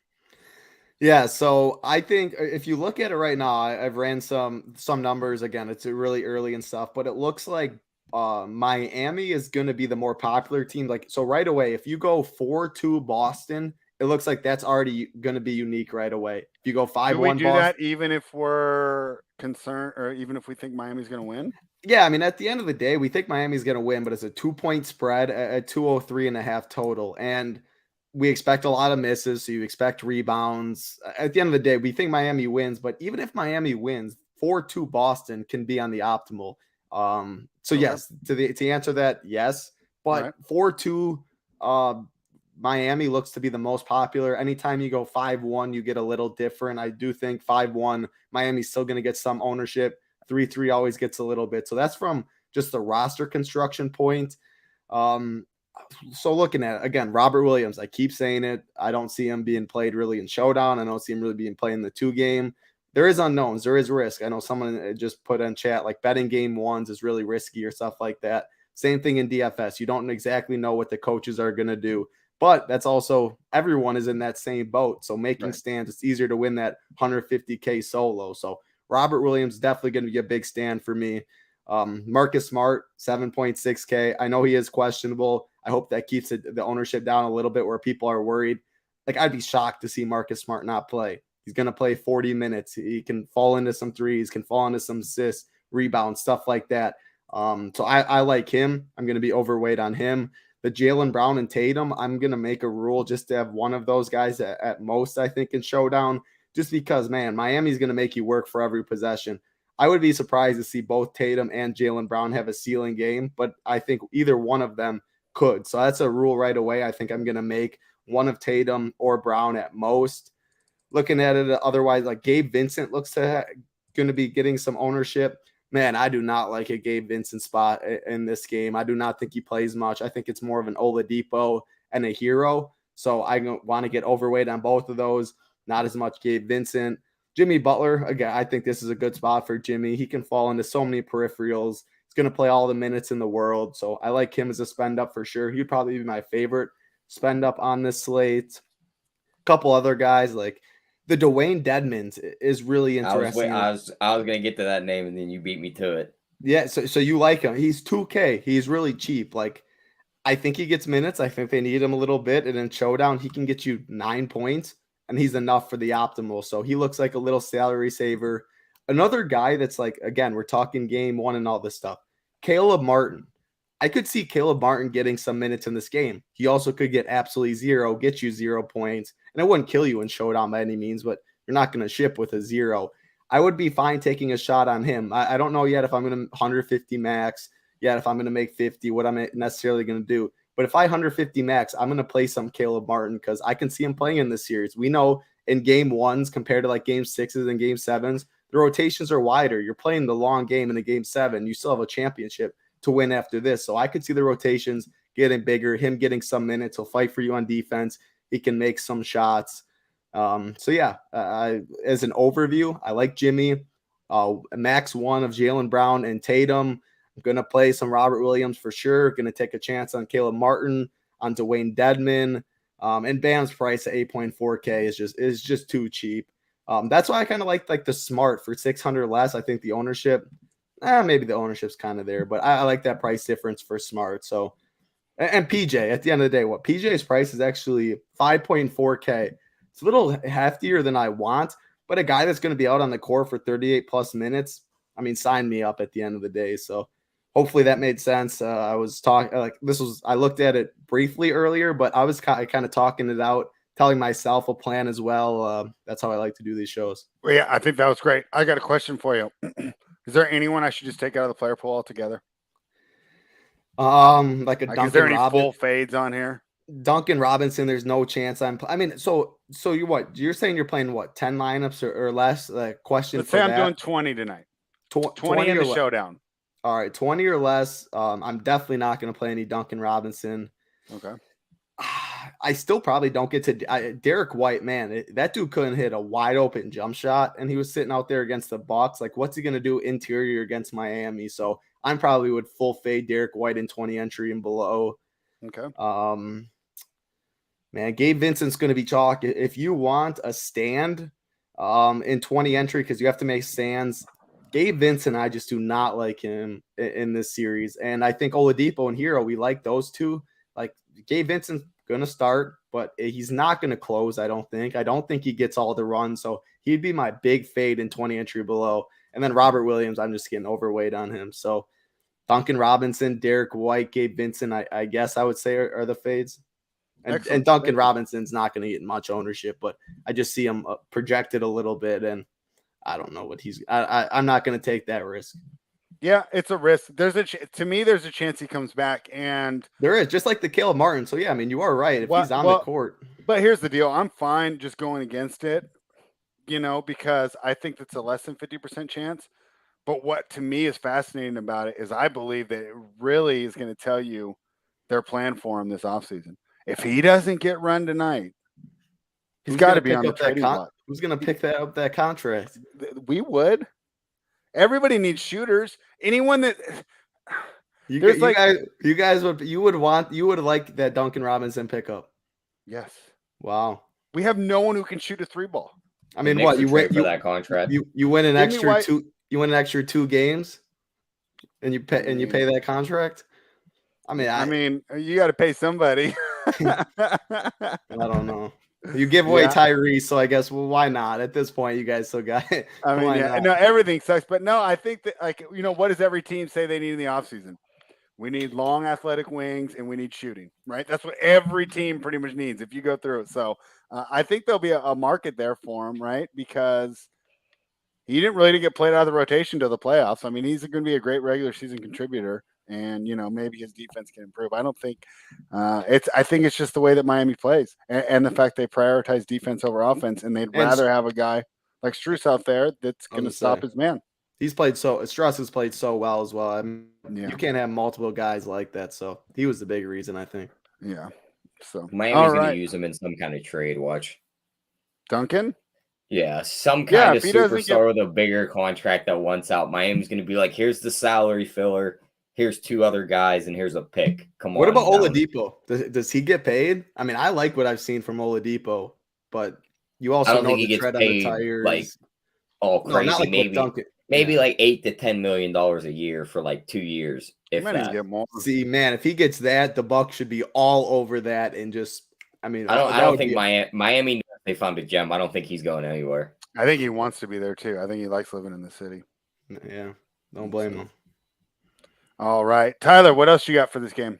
[SPEAKER 2] Yeah, so I think if you look at it right now, I've ran some numbers. Again, it's really early and stuff, but it looks like Miami is going to be the more popular team. Like, so right away, if you go 4-2 Boston, it looks like that's already going to be unique right away. If you go 5-1,
[SPEAKER 1] do we do that even if we're concerned or even if we think Miami's going to win?
[SPEAKER 2] Yeah, I mean, at the end of the day, we think Miami's going to win, but it's a 2-point spread at 203.5 total. And we expect a lot of misses, so you expect rebounds. At the end of the day, we think Miami wins, but even if Miami wins, 4-2 Boston can be on the optimal. So yes, to answer that, yes, but 4-2 Miami looks to be the most popular. Anytime you go 5-1, you get a little different. I do think 5-1, Miami's still going to get some ownership. 3-3 always gets a little bit. So that's from just the roster construction point. So looking at it, again, Robert Williams, I keep saying it. I don't see him being played really in Showdown. I don't see him really being played in the 2 game. There is unknowns. There is risk. I know someone just put in chat, like betting game 1s is really risky or stuff like that. Same thing in DFS. You don't exactly know what the coaches are going to do. But that's also, everyone is in that same boat. So making stands, it's easier to win that 150K solo. So Robert Williams definitely going to be a big stand for me. Marcus Smart, 7.6K. I know he is questionable. I hope that keeps the ownership down a little bit where people are worried. Like, I'd be shocked to see Marcus Smart not play. He's going to play 40 minutes. He can fall into some threes, can fall into some assists, rebounds, stuff like that. So I like him. I'm going to be overweight on him. The Jaylen Brown and Tatum, I'm going to make a rule just to have one of those guys at most, I think, in Showdown, just because, man, Miami's going to make you work for every possession. I would be surprised to see both Tatum and Jaylen Brown have a ceiling game, but I think either one of them could. So that's a rule right away. I think I'm going to make one of Tatum or Brown at most. looking at it otherwise, like Gabe Vincent looks to going to be getting some ownership. Man, I do not like a Gabe Vincent spot in this game. I do not think he plays much. I think it's more of an Oladipo and a Hero. So I want to get overweight on both of those. Not as much Gabe Vincent. Jimmy Butler, again, I think this is a good spot for Jimmy. He can fall into so many peripherals. He's going to play all the minutes in the world. So I like him as a spend up for sure. He'd probably be my favorite spend up on this slate. A couple other guys like the Dwayne Dedmon is really interesting.
[SPEAKER 3] I was going to get to that name and then you beat me to it.
[SPEAKER 2] Yeah, so you like him. He's 2K. He's really cheap. Like, I think he gets minutes. I think they need him a little bit. And in Showdown, he can get you 9 points, and he's enough for the optimal. So he looks like a little salary saver. Another guy that's like, again, we're talking game one and all this stuff. Caleb Martin. I could see Caleb Martin getting some minutes in this game. He also could get absolutely zero, get you 0 points. And it wouldn't kill you in Showdown by any means, but you're not going to ship with a 0. I would be fine taking a shot on him. I don't know yet if I'm going to 150 max, yet if I'm going to make 50, what I'm necessarily going to do. But if I 150 max, I'm going to play some Caleb Martin because I can see him playing in this series. We know in game ones compared to like game 6s and game 7s, the rotations are wider. You're playing the long game in a game 7. You still have a championship to win after this. So I could see the rotations getting bigger, him getting some minutes. He'll fight for you on defense. He can make some shots. So yeah, as an overview, I like Jimmy, max 1 of Jaylen Brown and Tatum. I'm going to play some Robert Williams for sure. Going to take a chance on Caleb Martin, on Dwayne Dedmon. And Bam's price at 8.4K is just too cheap. That's why I kind of like the Smart for 600 less. I think the ownership, maybe the ownership's kind of there, but I like that price difference for Smart. So, and PJ at the end of the day, what PJ's price is actually 5.4K. It's a little heftier than I want, but a guy that's going to be out on the court for 38 plus minutes, I mean, sign me up at the end of the day. So hopefully that made sense. I was talking I looked at it briefly earlier, but I was kind of talking it out, telling myself a plan as well. That's how I like to do these shows.
[SPEAKER 1] Well, yeah, I think that was great. I got a question for you. Is there anyone I should just take out of the player pool altogether?
[SPEAKER 2] Like Duncan
[SPEAKER 1] is there any
[SPEAKER 2] Robinson,
[SPEAKER 1] full fades on here?
[SPEAKER 2] Duncan Robinson, there's no chance so you what? You're saying you're playing what, 10 lineups or less? Question.
[SPEAKER 1] Let's say I'm doing 20 tonight. 20 in the Showdown.
[SPEAKER 2] All right, 20 or less. I'm definitely not going to play any Duncan Robinson.
[SPEAKER 1] Okay.
[SPEAKER 2] I still probably don't get to Derek White. Man, that dude couldn't hit a wide open jump shot, and he was sitting out there against the Bucks. Like, what's he going to do interior against Miami? So I'm probably would full fade Derek White in 20 entry and below.
[SPEAKER 1] Okay.
[SPEAKER 2] Man, Gabe Vincent's going to be chalk. If you want a stand in 20 entry, because you have to make stands, Gabe Vincent, I just do not like him in this series. And I think Oladipo and Hero, we like those two. Like, Gabe Vincent's going to start, but he's not going to close, I don't think. I don't think he gets all the runs. So he'd be my big fade in 20 entry below. And then Robert Williams, I'm just getting overweight on him. So Duncan Robinson, Derek White, Gabe Vincent, I guess I would say are the fades. And Duncan Robinson's not going to get much ownership, but I just see him projected a little bit, and I don't know what I'm not going to take that risk.
[SPEAKER 1] Yeah, it's a risk. To me, there's a chance he comes back, and
[SPEAKER 2] there is, just like the Caleb Martin. So yeah, I mean, you are right if he's on the court.
[SPEAKER 1] But here's the deal: I'm fine just going against it, because I think that's a less than 50% chance. But what to me is fascinating about it is I believe that it really is going to tell you their plan for him this offseason. If he doesn't get run tonight, he's got to be on the trading block.
[SPEAKER 2] Who's going to pick that contract?
[SPEAKER 1] We would. Everybody needs shooters. Anyone that
[SPEAKER 2] you would like that Duncan Robinson pickup.
[SPEAKER 1] Yes.
[SPEAKER 2] Wow.
[SPEAKER 1] We have no one who can shoot a 3-ball.
[SPEAKER 2] I mean, what you win
[SPEAKER 3] for that contract?
[SPEAKER 2] You win an extra 2. You win an extra 2 games, and you pay that contract. I mean,
[SPEAKER 1] you got to pay somebody.
[SPEAKER 2] I don't know. You give away Tyrese, so I guess why not? At this point, you guys still got it.
[SPEAKER 1] I mean, no, everything sucks, but no, I think that what does every team say they need in the offseason? We need long athletic wings and we need shooting, right? That's what every team pretty much needs if you go through it. So I think there'll be a market there for him, right? Because he didn't really get played out of the rotation to the playoffs. I mean, he's going to be a great regular season contributor. and maybe his defense can improve. I don't think I think it's just the way that Miami plays, and the fact they prioritize defense over offense, and they'd
[SPEAKER 2] And
[SPEAKER 1] rather have a guy like Strus out there that's
[SPEAKER 2] I was
[SPEAKER 1] going to
[SPEAKER 2] gonna
[SPEAKER 1] stop
[SPEAKER 2] say,
[SPEAKER 1] his man.
[SPEAKER 2] Strauss has played so well as well. I mean,
[SPEAKER 1] Yeah,
[SPEAKER 2] you can't have multiple guys like that. So he was the big reason, I think.
[SPEAKER 1] yeah. So
[SPEAKER 3] Miami's
[SPEAKER 1] all
[SPEAKER 3] going to
[SPEAKER 1] right,
[SPEAKER 3] use him in some kind of trade. Watch.
[SPEAKER 1] Duncan.
[SPEAKER 3] Yeah, some
[SPEAKER 1] Yeah,
[SPEAKER 3] kind
[SPEAKER 1] if
[SPEAKER 3] of
[SPEAKER 1] he doesn't get
[SPEAKER 3] superstar with a bigger contract that wants out. Miami's going to be like, here's the salary filler. Here's 2 other guys, and here's a pick. Come
[SPEAKER 2] What
[SPEAKER 3] on
[SPEAKER 2] about
[SPEAKER 3] down.
[SPEAKER 2] Oladipo? Does he get paid? I mean, I like what I've seen from Oladipo, but you
[SPEAKER 3] I
[SPEAKER 2] also
[SPEAKER 3] don't
[SPEAKER 2] know
[SPEAKER 3] think he
[SPEAKER 2] the
[SPEAKER 3] gets
[SPEAKER 2] tread on the
[SPEAKER 3] paid like
[SPEAKER 2] tires.
[SPEAKER 3] all
[SPEAKER 2] No, not
[SPEAKER 3] crazy.
[SPEAKER 2] like what Duncan.
[SPEAKER 3] Maybe
[SPEAKER 2] Yeah.
[SPEAKER 3] like $8 to $10 million a year for like 2 years,
[SPEAKER 1] he
[SPEAKER 3] if
[SPEAKER 1] might even
[SPEAKER 3] that.
[SPEAKER 1] get more.
[SPEAKER 2] See, man, if he gets that, the Bucks should be all over that and just. I mean,
[SPEAKER 3] I
[SPEAKER 2] that
[SPEAKER 3] don't
[SPEAKER 2] would
[SPEAKER 3] think
[SPEAKER 2] be.
[SPEAKER 3] Miami knows they found a gem. I don't think he's going anywhere.
[SPEAKER 1] I think he wants to be there too. I think he likes living in the city.
[SPEAKER 2] Yeah, don't blame him.
[SPEAKER 1] All right, Tyler, what else you got for this game?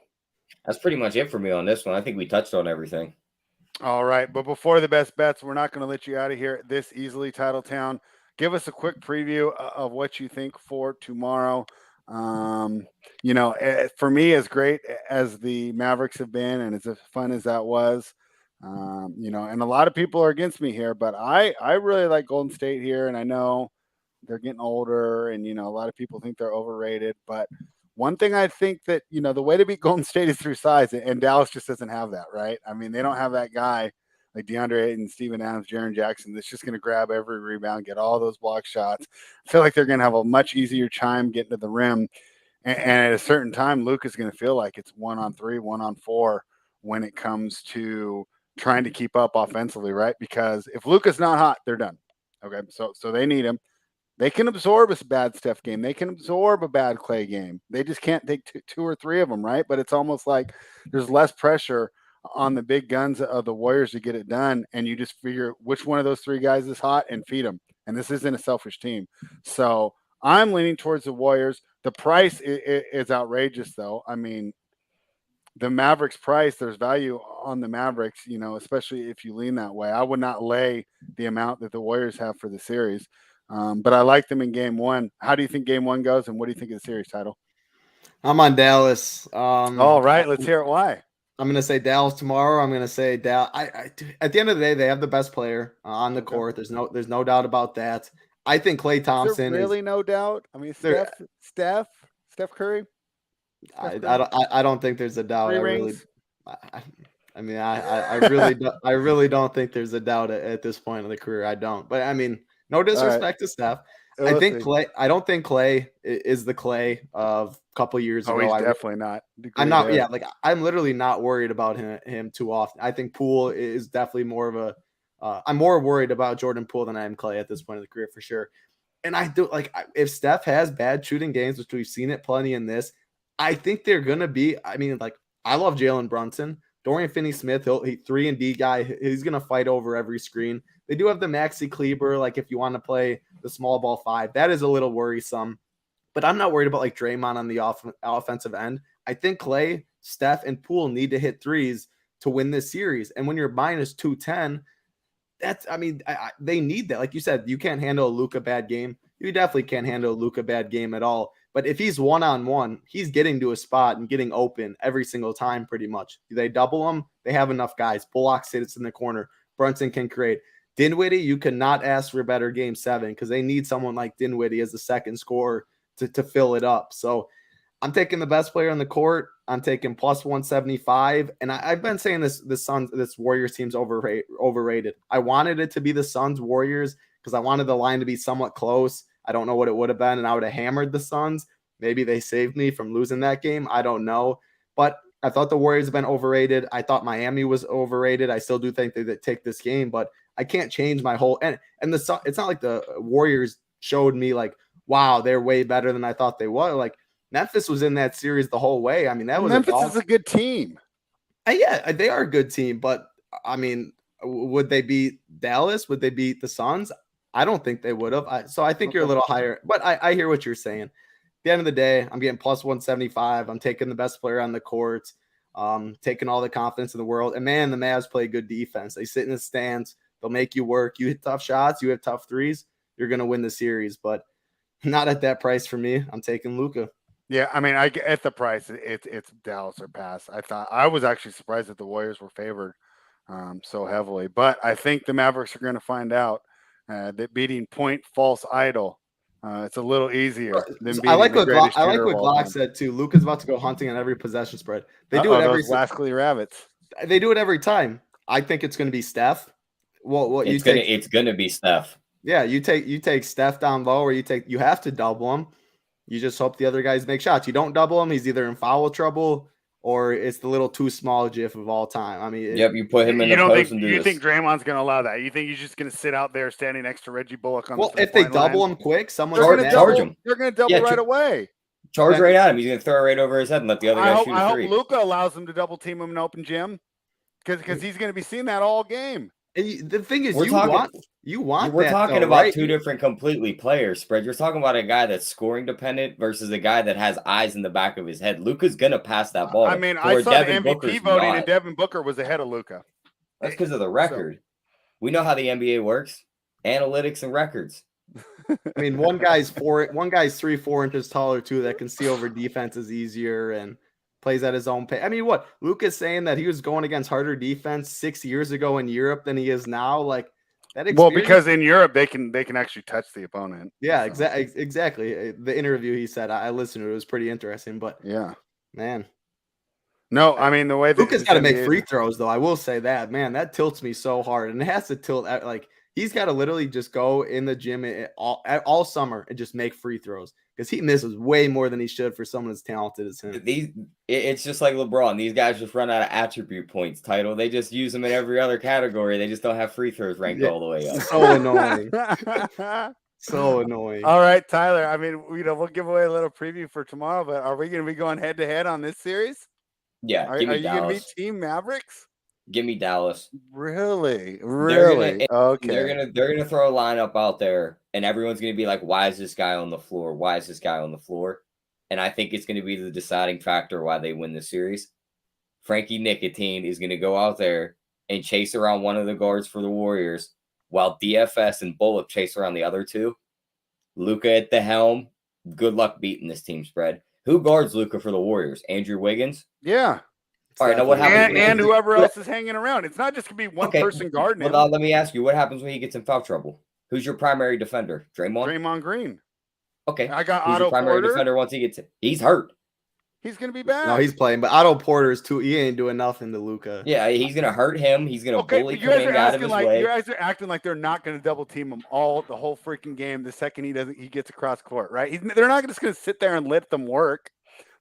[SPEAKER 3] That's pretty much it for me on this one. I think we touched on everything.
[SPEAKER 1] All right, but before the best bets, we're not going to let you out of here this easily, Titletown. Give us a quick preview of what you think for tomorrow. For me, as great as the Mavericks have been and as fun as that was, and a lot of people are against me here, but I really like Golden State here, and I know they're getting older, and a lot of people think they're overrated, but one thing I think that the way to beat Golden State is through size, and Dallas just doesn't have that, right? I mean, they don't have that guy like DeAndre Ayton, Steven Adams, Jaren Jackson that's just going to grab every rebound, get all those block shots. I feel like they're going to have a much easier time getting to the rim, and at a certain time, Luke is going to feel like it's 1-on-3, 1-on-4 when it comes to trying to keep up offensively, right? Because if Luka's not hot, they're done. Okay, so they need him. They can absorb a bad Steph game. They can absorb a bad Clay game. They just can't take two or three of them, right? But it's almost like there's less pressure on the big guns of the Warriors to get it done, and you just figure which one of those 3 guys is hot and feed them. And this isn't a selfish team. So I'm leaning towards the Warriors. The price is outrageous, though. I mean, the Mavericks price, there's value on the Mavericks, especially if you lean that way. I would not lay the amount that the Warriors have for the series. But I like them in game 1. How do you think game 1 goes, and what do you think of the series title?
[SPEAKER 2] I'm on Dallas.
[SPEAKER 1] All right, let's hear it. Why?
[SPEAKER 2] I'm going to say Dallas tomorrow. I'm going to say Dallas. At the end of the day, they have the best player on the court. There's no doubt about that. I think Klay Thompson
[SPEAKER 1] is really no doubt. I mean, Steph Curry.
[SPEAKER 2] I don't think there's a doubt.
[SPEAKER 1] 3 rings.
[SPEAKER 2] I really don't think there's a doubt at this point in the career. I don't. But I mean, no disrespect to Steph. I don't think Klay is the Klay of a couple years ago.
[SPEAKER 1] He's definitely not.
[SPEAKER 2] I'm not. There. Yeah, like I'm literally not worried about him too often. I think Poole is definitely more of a. I'm more worried about Jordan Poole than I am Klay at this point of the career for sure. And I do if Steph has bad shooting games, which we've seen it plenty in this, I think they're gonna be. I mean, I love Jalen Brunson. Dorian Finney-Smith, he 3-and-D guy. He's going to fight over every screen. They do have the Maxi Kleber, if you want to play the small ball 5. That is a little worrisome. But I'm not worried about, Draymond on the offensive end. I think Klay, Steph, and Poole need to hit threes to win this series. And when you're minus 210, they need that. Like you said, you can't handle a Luka bad game. You definitely can't handle a Luka bad game at all. But if he's one-on-one, he's getting to a spot and getting open every single time pretty much. They double him. They have enough guys. Bullock sits in the corner. Brunson can create. Dinwiddie, you cannot ask for a better game 7 because they need someone like Dinwiddie as the second scorer to fill it up. So I'm taking the best player on the court. I'm taking plus 175. And I've been saying this Warriors team's overrated. I wanted it to be the Suns Warriors because I wanted the line to be somewhat close. I don't know what it would have been, and I would have hammered the Suns. Maybe they saved me from losing that game. I don't know. But I thought the Warriors have been overrated. I thought Miami was overrated. I still do think they take this game, but I can't change my whole – and it's not like the Warriors showed me wow, they're way better than I thought they were. Memphis was in that series the whole way. I mean,
[SPEAKER 1] Memphis is a good team.
[SPEAKER 2] Yeah, they are a good team, but I mean, would they beat Dallas? Would they beat the Suns? I don't think they would have. So I think you're a little higher, but I hear what you're saying. At the end of the day, I'm getting plus 175. I'm taking the best player on the court, taking all the confidence in the world. And man, the Mavs play good defense. They sit in the stands. They'll make you work. You hit tough shots. You have tough threes. You're going to win the series, but not at that price for me. I'm taking Luka.
[SPEAKER 1] Yeah, I mean, at the price, it's Dallas or pass. I was actually surprised that the Warriors were favored so heavily, but I think the Mavericks are going to find out that beating Point False Idol, it's a little easier than
[SPEAKER 2] I
[SPEAKER 1] beating
[SPEAKER 2] like
[SPEAKER 1] the
[SPEAKER 2] what
[SPEAKER 1] greatest
[SPEAKER 2] I like
[SPEAKER 1] shooter of
[SPEAKER 2] what
[SPEAKER 1] all
[SPEAKER 2] Glock
[SPEAKER 1] time.
[SPEAKER 2] said too. Luka's about to go hunting on every possession spread. They do it every.
[SPEAKER 1] Those Lascally rabbits.
[SPEAKER 2] They do it every time. I think it's going to be Steph. What you take?
[SPEAKER 3] It's gonna be Steph.
[SPEAKER 2] Yeah, you take Steph down low, or you have to double him. You just hope the other guys make shots. You don't double him, he's either in foul trouble or it's the little too small GIF of all time. I mean,
[SPEAKER 3] Yep, you put him in the post and do
[SPEAKER 1] You
[SPEAKER 3] this.
[SPEAKER 1] think Draymond's going to allow that? You think he's just going to sit out there standing next to Reggie Bullock on the
[SPEAKER 2] if they double
[SPEAKER 1] line?
[SPEAKER 2] him quick, someone's
[SPEAKER 1] they're going to
[SPEAKER 3] charge him.
[SPEAKER 1] They're going to double right away.
[SPEAKER 3] Charge right at him. He's going to throw it right over his head and let the other guy shoot a three.
[SPEAKER 1] I hope Luka allows them to double team him in open gym because he's going to be seeing that all game.
[SPEAKER 2] And the thing is,
[SPEAKER 3] We're talking about two different completely players, Spread. You're talking about a guy that's scoring dependent versus a guy that has eyes in the back of his head. Luka's gonna pass that ball.
[SPEAKER 1] I mean, I saw Devin the MVP voting, and Devin Booker was ahead of Luka.
[SPEAKER 3] That's because of the record. We know how the NBA works: analytics and records.
[SPEAKER 2] I mean, one guy's 3-4 inches taller too, that can see over defenses easier and plays at his own pace. I mean, what Luka's saying that he was going against harder defense 6 years ago in Europe than he is now, like that.
[SPEAKER 1] Well, because in Europe they can actually touch the opponent.
[SPEAKER 2] Yeah, exactly. The interview he said, I listened to it. It was pretty interesting. But
[SPEAKER 1] yeah,
[SPEAKER 2] man,
[SPEAKER 1] no, I mean the way
[SPEAKER 2] Luka's got to make free throws, though. I will say that, man, that tilts me so hard, and it has to tilt like he's got to literally just go in the gym all summer and just make free throws. Because he misses way more than he should for someone as talented as him.
[SPEAKER 3] It's just like LeBron. These guys just run out of attribute points. Title. They just use them in every other category. They just don't have free throws ranked all the way up.
[SPEAKER 2] So annoying. So annoying.
[SPEAKER 1] All right, Tyler. I mean, we'll give away a little preview for tomorrow, but are we going to be going head to head on this series?
[SPEAKER 3] Yeah.
[SPEAKER 1] Are you going to be Team Mavericks?
[SPEAKER 3] Give me Dallas.
[SPEAKER 1] Really?
[SPEAKER 3] Okay. They're gonna throw a lineup out there, and everyone's gonna be like, "Why is this guy on the floor? Why is this guy on the floor?" And I think it's gonna be the deciding factor why they win the series. Frankie Nicotine is gonna go out there and chase around one of the guards for the Warriors, while DFS and Bullock chase around the other two. Luka at the helm. Good luck beating this team spread. Who guards Luka for the Warriors? Andrew Wiggins.
[SPEAKER 1] Yeah.
[SPEAKER 3] All right, now what happens?
[SPEAKER 1] And whoever else is hanging around. It's not just going to be one person guarding him.
[SPEAKER 3] Well, let me ask you, what happens when he gets in foul trouble? Who's your primary defender?
[SPEAKER 1] Draymond Green.
[SPEAKER 3] Okay.
[SPEAKER 1] I got
[SPEAKER 3] Who's
[SPEAKER 1] Otto
[SPEAKER 3] your primary
[SPEAKER 1] Porter?
[SPEAKER 3] defender once he gets it? He's hurt.
[SPEAKER 1] He's going to be back.
[SPEAKER 2] No, he's playing, but Otto Porter's too. He ain't doing nothing to Luka.
[SPEAKER 3] Yeah, he's going to hurt him. He's going to bully Kuminga out of his way.
[SPEAKER 1] You guys are acting like they're not going to double team him the whole freaking game the second he gets across court, right? They're not just going to sit there and let them work.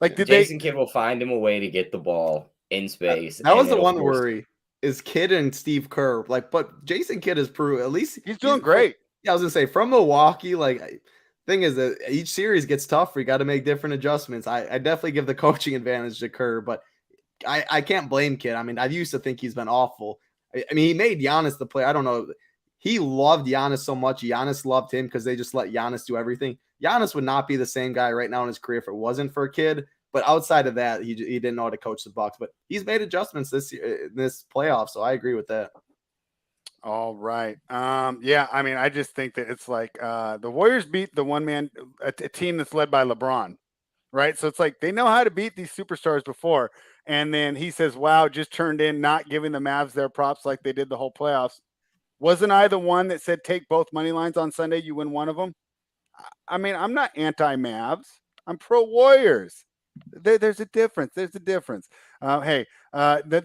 [SPEAKER 1] Like
[SPEAKER 3] Jason Kidd will find him a way to get the ball in space.
[SPEAKER 2] That was the one worry is Kidd and Steve Kerr. Like, but Jason Kidd has proved at least
[SPEAKER 1] he's doing great.
[SPEAKER 2] Yeah, I was gonna say from Milwaukee. Like, thing is that each series gets tougher. You got to make different adjustments. I definitely give the coaching advantage to Kerr, but I can't blame Kidd. I mean, I used to think he's been awful. I mean, he made Giannis the player. I don't know. He loved Giannis so much. Giannis loved him because they just let Giannis do everything. Giannis would not be the same guy right now in his career if it wasn't for Kidd. But outside of that, he didn't know how to coach the Bucks. But he's made adjustments this playoff, so I agree with that.
[SPEAKER 1] All right. Yeah, I mean, I just think that it's like the Warriors beat the a team that's led by LeBron, right? So it's like they know how to beat these superstars before. And then he says, wow, just turned in not giving the Mavs their props like they did the whole playoffs. Wasn't I the one that said take both money lines on Sunday? You win one of them. I mean, I'm not anti-Mavs. I'm pro-Warriors. There's a difference. The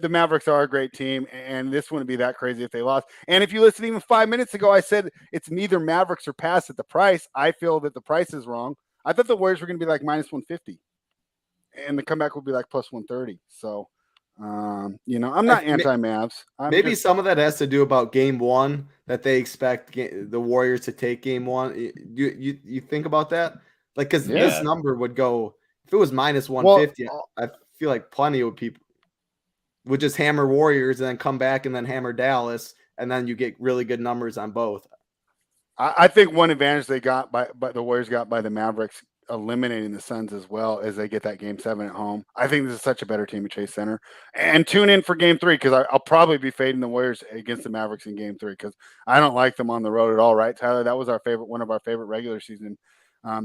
[SPEAKER 1] Mavericks are a great team, and this wouldn't be that crazy if they lost. And if you listened even 5 minutes ago, I said it's neither Mavericks or pass at the price. I feel that the price is wrong. I thought the Warriors were going to be like minus 150, and the comeback would be like plus 130. So, I'm not anti-Mavs.
[SPEAKER 2] Some of that has to do about game one that they expect the Warriors to take game one. You think about that? Like, because this number would go. If it was minus 150, I feel like plenty of people would just hammer Warriors and then come back and then hammer Dallas, and then you get really good numbers on both.
[SPEAKER 1] I think one advantage they got by the Warriors got by the Mavericks eliminating the Suns as well as they get that game 7 at home. I think this is such a better team at Chase Center. And tune in for game 3 because I'll probably be fading the Warriors against the Mavericks in game 3 because I don't like them on the road at all, right, Tyler? That was one of our favorite regular season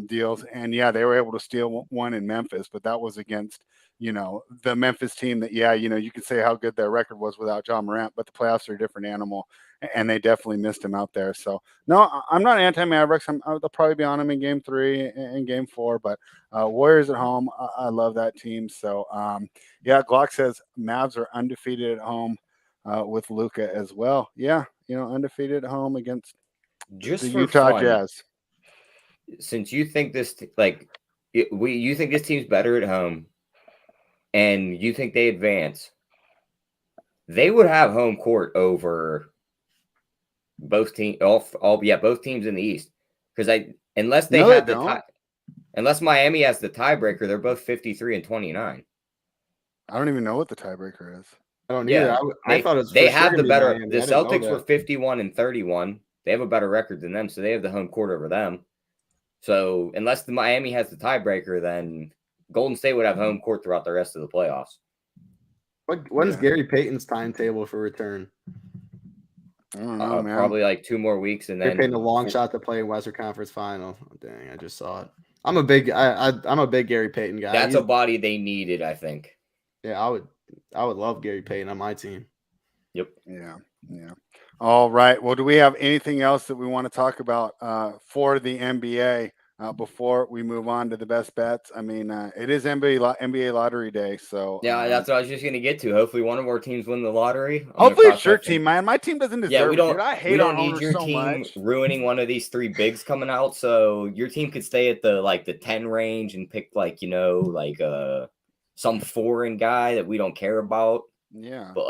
[SPEAKER 1] deals. And yeah, they were able to steal one in Memphis, but that was against, the Memphis team that, you can say how good their record was without John Morant, but the playoffs are a different animal, and they definitely missed him out there. So no, I'm not anti-Mavericks. They'll probably be on them in game 3 and game 4, but Warriors at home, I love that team. So Glock says Mavs are undefeated at home with Luka as well. Yeah, undefeated at home against
[SPEAKER 3] Just
[SPEAKER 1] the
[SPEAKER 3] for
[SPEAKER 1] Utah
[SPEAKER 3] fun,
[SPEAKER 1] Jazz.
[SPEAKER 3] Since you think you think this team's better at home, and you think they advance, they would have home court over both teams. Both teams in the East, because unless Miami has the tiebreaker, they're both 53 and 29.
[SPEAKER 1] I don't even know what the tiebreaker is.
[SPEAKER 2] I don't either. I thought it was
[SPEAKER 3] they
[SPEAKER 2] for
[SPEAKER 3] have
[SPEAKER 2] sure
[SPEAKER 3] the better.
[SPEAKER 2] Miami.
[SPEAKER 3] The Celtics were 51 and 31. They have a better record than them, so they have the home court over them. So unless the Miami has the tiebreaker, then Golden State would have home court throughout the rest of the playoffs.
[SPEAKER 2] When's Gary Payton's timetable for return?
[SPEAKER 1] I don't know, man.
[SPEAKER 3] Probably like 2 more weeks, and
[SPEAKER 2] They're
[SPEAKER 3] then
[SPEAKER 2] paying a long shot to play in Western Conference Final. Oh, dang, I just saw it. I'm a big Gary Payton guy.
[SPEAKER 3] That's a body they needed, I think.
[SPEAKER 2] Yeah, I would love Gary Payton on my team.
[SPEAKER 3] Yep.
[SPEAKER 1] Yeah. All right. Well, do we have anything else that we want to talk about for the NBA before we move on to the best bets? I mean, it is NBA lottery day, so
[SPEAKER 3] that's what I was just going to get to. Hopefully, one of our teams win the lottery.
[SPEAKER 1] Hopefully, it's your team, man. My team doesn't deserve it. Dude. I hate our owners
[SPEAKER 3] your
[SPEAKER 1] so
[SPEAKER 3] team
[SPEAKER 1] much.
[SPEAKER 3] Ruining one of these 3 bigs coming out. So your team could stay at the 10 range and pick some foreign guy that we don't care about.
[SPEAKER 1] Yeah,
[SPEAKER 3] but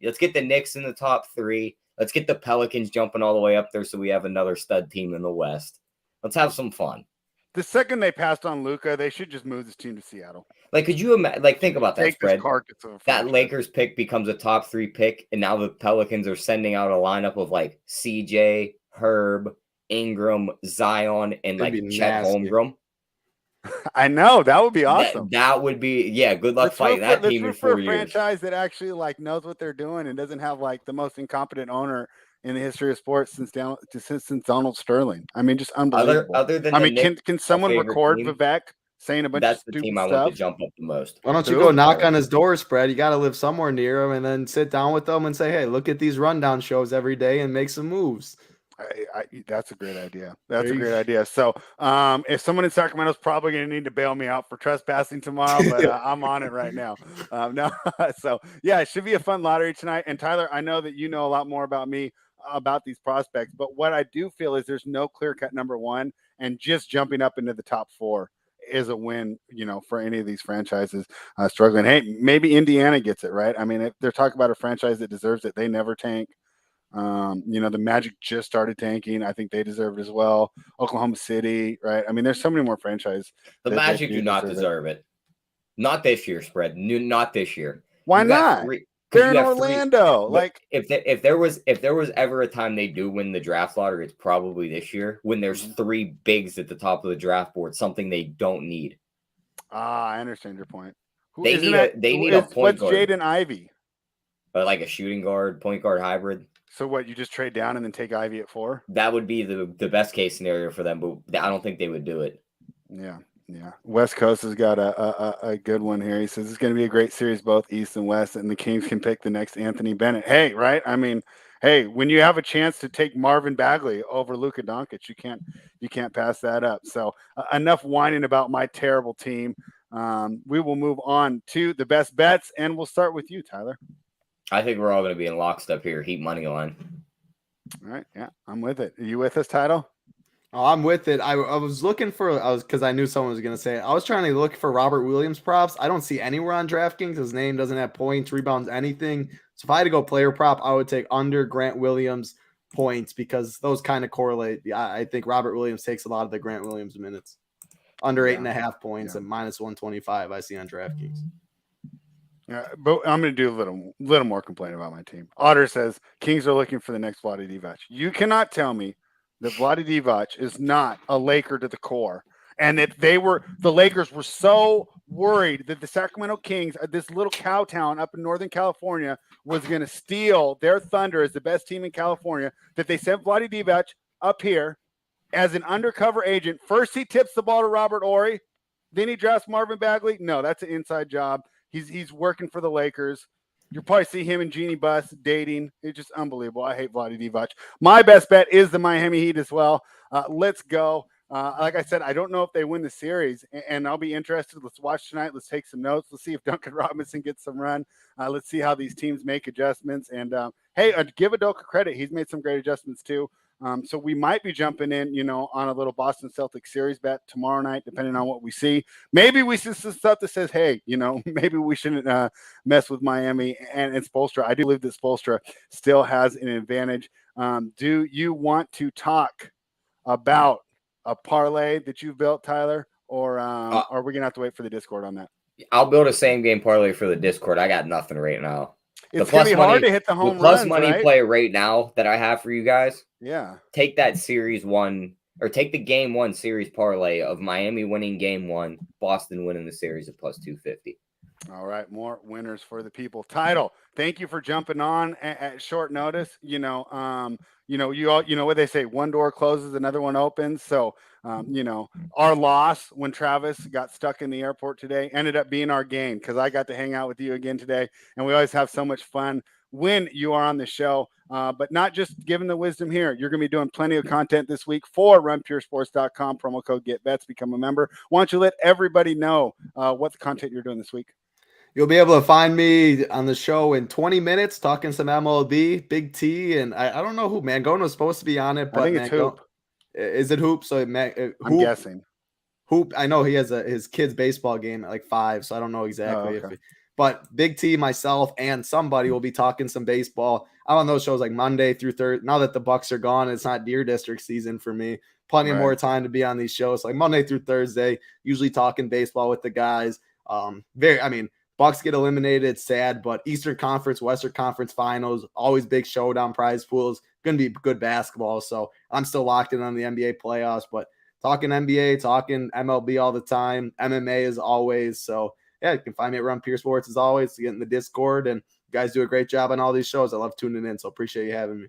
[SPEAKER 3] let's get the Knicks in the top 3. Let's get the Pelicans jumping all the way up there so we have another stud team in the West. Let's have some fun.
[SPEAKER 1] The second they passed on Luka, they should just move this team to Seattle.
[SPEAKER 3] Could you imagine? Think about that spread. That Lakers pick becomes a top 3 pick, and now the Pelicans are sending out a lineup of CJ, Herb, Ingram, Zion, and Chet Holmgren.
[SPEAKER 1] I know, that would be awesome.
[SPEAKER 3] That would be, good luck fighting that team in 4 years.
[SPEAKER 1] For a franchise that actually knows what they're doing and doesn't have the most incompetent owner in the history of sports since Donald Sterling. I mean, just unbelievable.
[SPEAKER 3] Other than
[SPEAKER 1] can someone record
[SPEAKER 3] team,
[SPEAKER 1] Vivek saying a bunch of stupid stuff? That's the team I want
[SPEAKER 3] to jump up the most.
[SPEAKER 2] Why don't you go knock on his door, spread? You got to live somewhere near him, and then sit down with them and say, "Hey, look at these rundown shows every day and make some moves."
[SPEAKER 1] That's a great idea. That's a great idea. So if someone in Sacramento is probably going to need to bail me out for trespassing tomorrow, but I'm on it right now. It should be a fun lottery tonight. And Tyler, I know that you know a lot more about me about these prospects, but what I do feel is there's no clear-cut number 1, and just jumping up into the top 4 is a win, for any of these franchises struggling. Hey, maybe Indiana gets it, right? I mean, if they're talking about a franchise that deserves it, they never tank. The Magic just started tanking. I think they deserve it as well. Oklahoma City, right? I mean, there's so many more franchises.
[SPEAKER 3] The Magic do not deserve it. Not this year, spread. Not this year.
[SPEAKER 1] Why not? They're in Orlando.
[SPEAKER 3] If there was ever a time they do win the draft lottery, it's probably this year when there's 3 bigs at the top of the draft board, something they don't need.
[SPEAKER 1] I understand your point.
[SPEAKER 3] They need a point guard.
[SPEAKER 1] What's Jaden Ivey?
[SPEAKER 3] A shooting guard, point guard hybrid.
[SPEAKER 1] So what, you just trade down and then take Ivy at 4?
[SPEAKER 3] That would be the best case scenario for them, but I don't think they would do it.
[SPEAKER 1] Yeah. West Coast has got a good one here. He says it's going to be a great series, both East and West, and the Kings can pick the next Anthony Bennett. Hey, right? I mean, when you have a chance to take Marvin Bagley over Luka Doncic, you can't pass that up. So enough whining about my terrible team. We will move on to the best bets, and we'll start with you, Tyler.
[SPEAKER 3] I think we're all going to be in lockstep here. Heat money line.
[SPEAKER 1] All right. Yeah, I'm with it. Are you with us, Title?
[SPEAKER 2] Oh, I'm with it. I was looking because I knew someone was going to say it. I was trying to look for Robert Williams props. I don't see anywhere on DraftKings. His name doesn't have points, rebounds, anything. So if I had to go player prop, I would take under Grant Williams points because those kind of correlate. I think Robert Williams takes a lot of the Grant Williams minutes. Under 8.5 points and minus 125 I see on DraftKings.
[SPEAKER 1] Yeah, but I'm going to do a little more complaint about my team. Otter says Kings are looking for the next Vlade Divac. You cannot tell me that Vlade Divac is not a Laker to the core, and that the Lakers were so worried that the Sacramento Kings, this little cow town up in Northern California, was going to steal their thunder as the best team in California, that they sent Vlade Divac up here as an undercover agent. First, he tips the ball to Robert Horry. Then he drafts Marvin Bagley. No, that's an inside job. He's working for the Lakers. You'll probably see him and Jeannie Buss dating. It's just unbelievable. I hate Vlade Divac. My best bet is the Miami Heat as well. Let's go. Like I said, I don't know if they win the series, and I'll be interested. Let's watch tonight. Let's take some notes. Let's see if Duncan Robinson gets some run. Let's see how these teams make adjustments. And, hey, give Udoka credit. He's made some great adjustments too. So we might be jumping in, on a little Boston Celtics series bet tomorrow night, depending on what we see. Maybe we see some stuff that says, hey, maybe we shouldn't mess with Miami and Spoelstra. I do believe that Spoelstra still has an advantage. Do you want to talk about a parlay that you've built, Tyler, or are we going to have to wait for the Discord on that?
[SPEAKER 3] I'll build a same game parlay for the Discord. I got nothing right now.
[SPEAKER 1] It's going to be hard to hit the home
[SPEAKER 3] plus
[SPEAKER 1] runs,
[SPEAKER 3] money
[SPEAKER 1] right?
[SPEAKER 3] play right now that I have for you guys.
[SPEAKER 1] Yeah.
[SPEAKER 3] Take that series one, or take the game one series parlay of Miami winning game one, Boston winning the series at plus 250.
[SPEAKER 1] All right, more winners for the people. Title, thank you for jumping on at short notice. You what they say, one door closes, another one opens. So, our loss when Travis got stuck in the airport today ended up being our gain because I got to hang out with you again today, and we always have so much fun when you are on the show. But not just giving the wisdom here. You're going to be doing plenty of content this week for runpuresports.com. Promo code GetBets. Become a member. Why don't you let everybody know what the content you're doing this week?
[SPEAKER 2] You'll be able to find me on the show in 20 minutes talking some MLB, Big T, and I don't know who Mangano was supposed to be on it, but
[SPEAKER 1] I think it's Hoop.
[SPEAKER 2] Is it Hoop? So
[SPEAKER 1] Hoop, I'm guessing.
[SPEAKER 2] Hoop. I know he has his kid's baseball game at like 5, so I don't know exactly.
[SPEAKER 1] Okay.
[SPEAKER 2] But Big T, myself, and somebody will be talking some baseball. I'm on those shows like Monday through Thursday. Now that the Bucks are gone, it's not Deer District season for me. Plenty more time to be on these shows, like Monday through Thursday. Usually talking baseball with the guys. Bucks get eliminated. It's sad, but Eastern Conference, Western Conference finals, always big showdown prize pools. Going to be good basketball. So I'm still locked in on the NBA playoffs, but talking NBA, talking MLB all the time, MMA as always. So yeah, you can find me at Run Pure Sports as always to get in the Discord, and you guys do a great job on all these shows. I love tuning in. So appreciate you having me.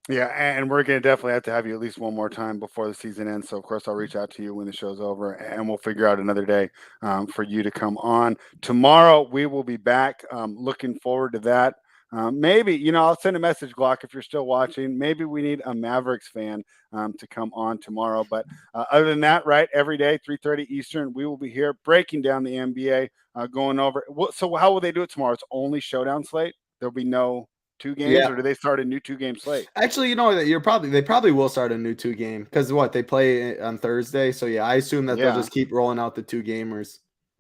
[SPEAKER 1] Yeah, and we're going to definitely have to have you at least one more time before the season ends. So, of course, I'll reach out to you when the show's over, and we'll figure out another day for you to come on. Tomorrow, we will be back. Looking forward to that. Maybe, I'll send a message, Glock, if you're still watching. Maybe we need a Mavericks fan to come on tomorrow. But other than that, right, every day, 3:30 Eastern, we will be here breaking down the NBA, going over. So how will they do it tomorrow? It's only Showdown slate? There'll be no 2 games, or do they start a new 2-game slate?
[SPEAKER 2] Actually, they probably will start a new 2-game because they play on Thursday. So yeah, I assume that they'll just keep rolling out the 2-gamers.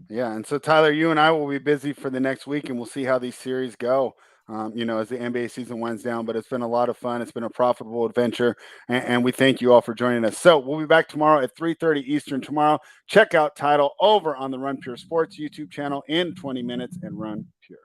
[SPEAKER 1] Yeah, and so Tyler, you and I will be busy for the next week, and we'll see how these series go. As the NBA season winds down, but it's been a lot of fun. It's been a profitable adventure, and we thank you all for joining us. So we'll be back tomorrow at 3:30 Eastern tomorrow. Check out Title over on the Run Pure Sports YouTube channel in 20 minutes and Run Pure.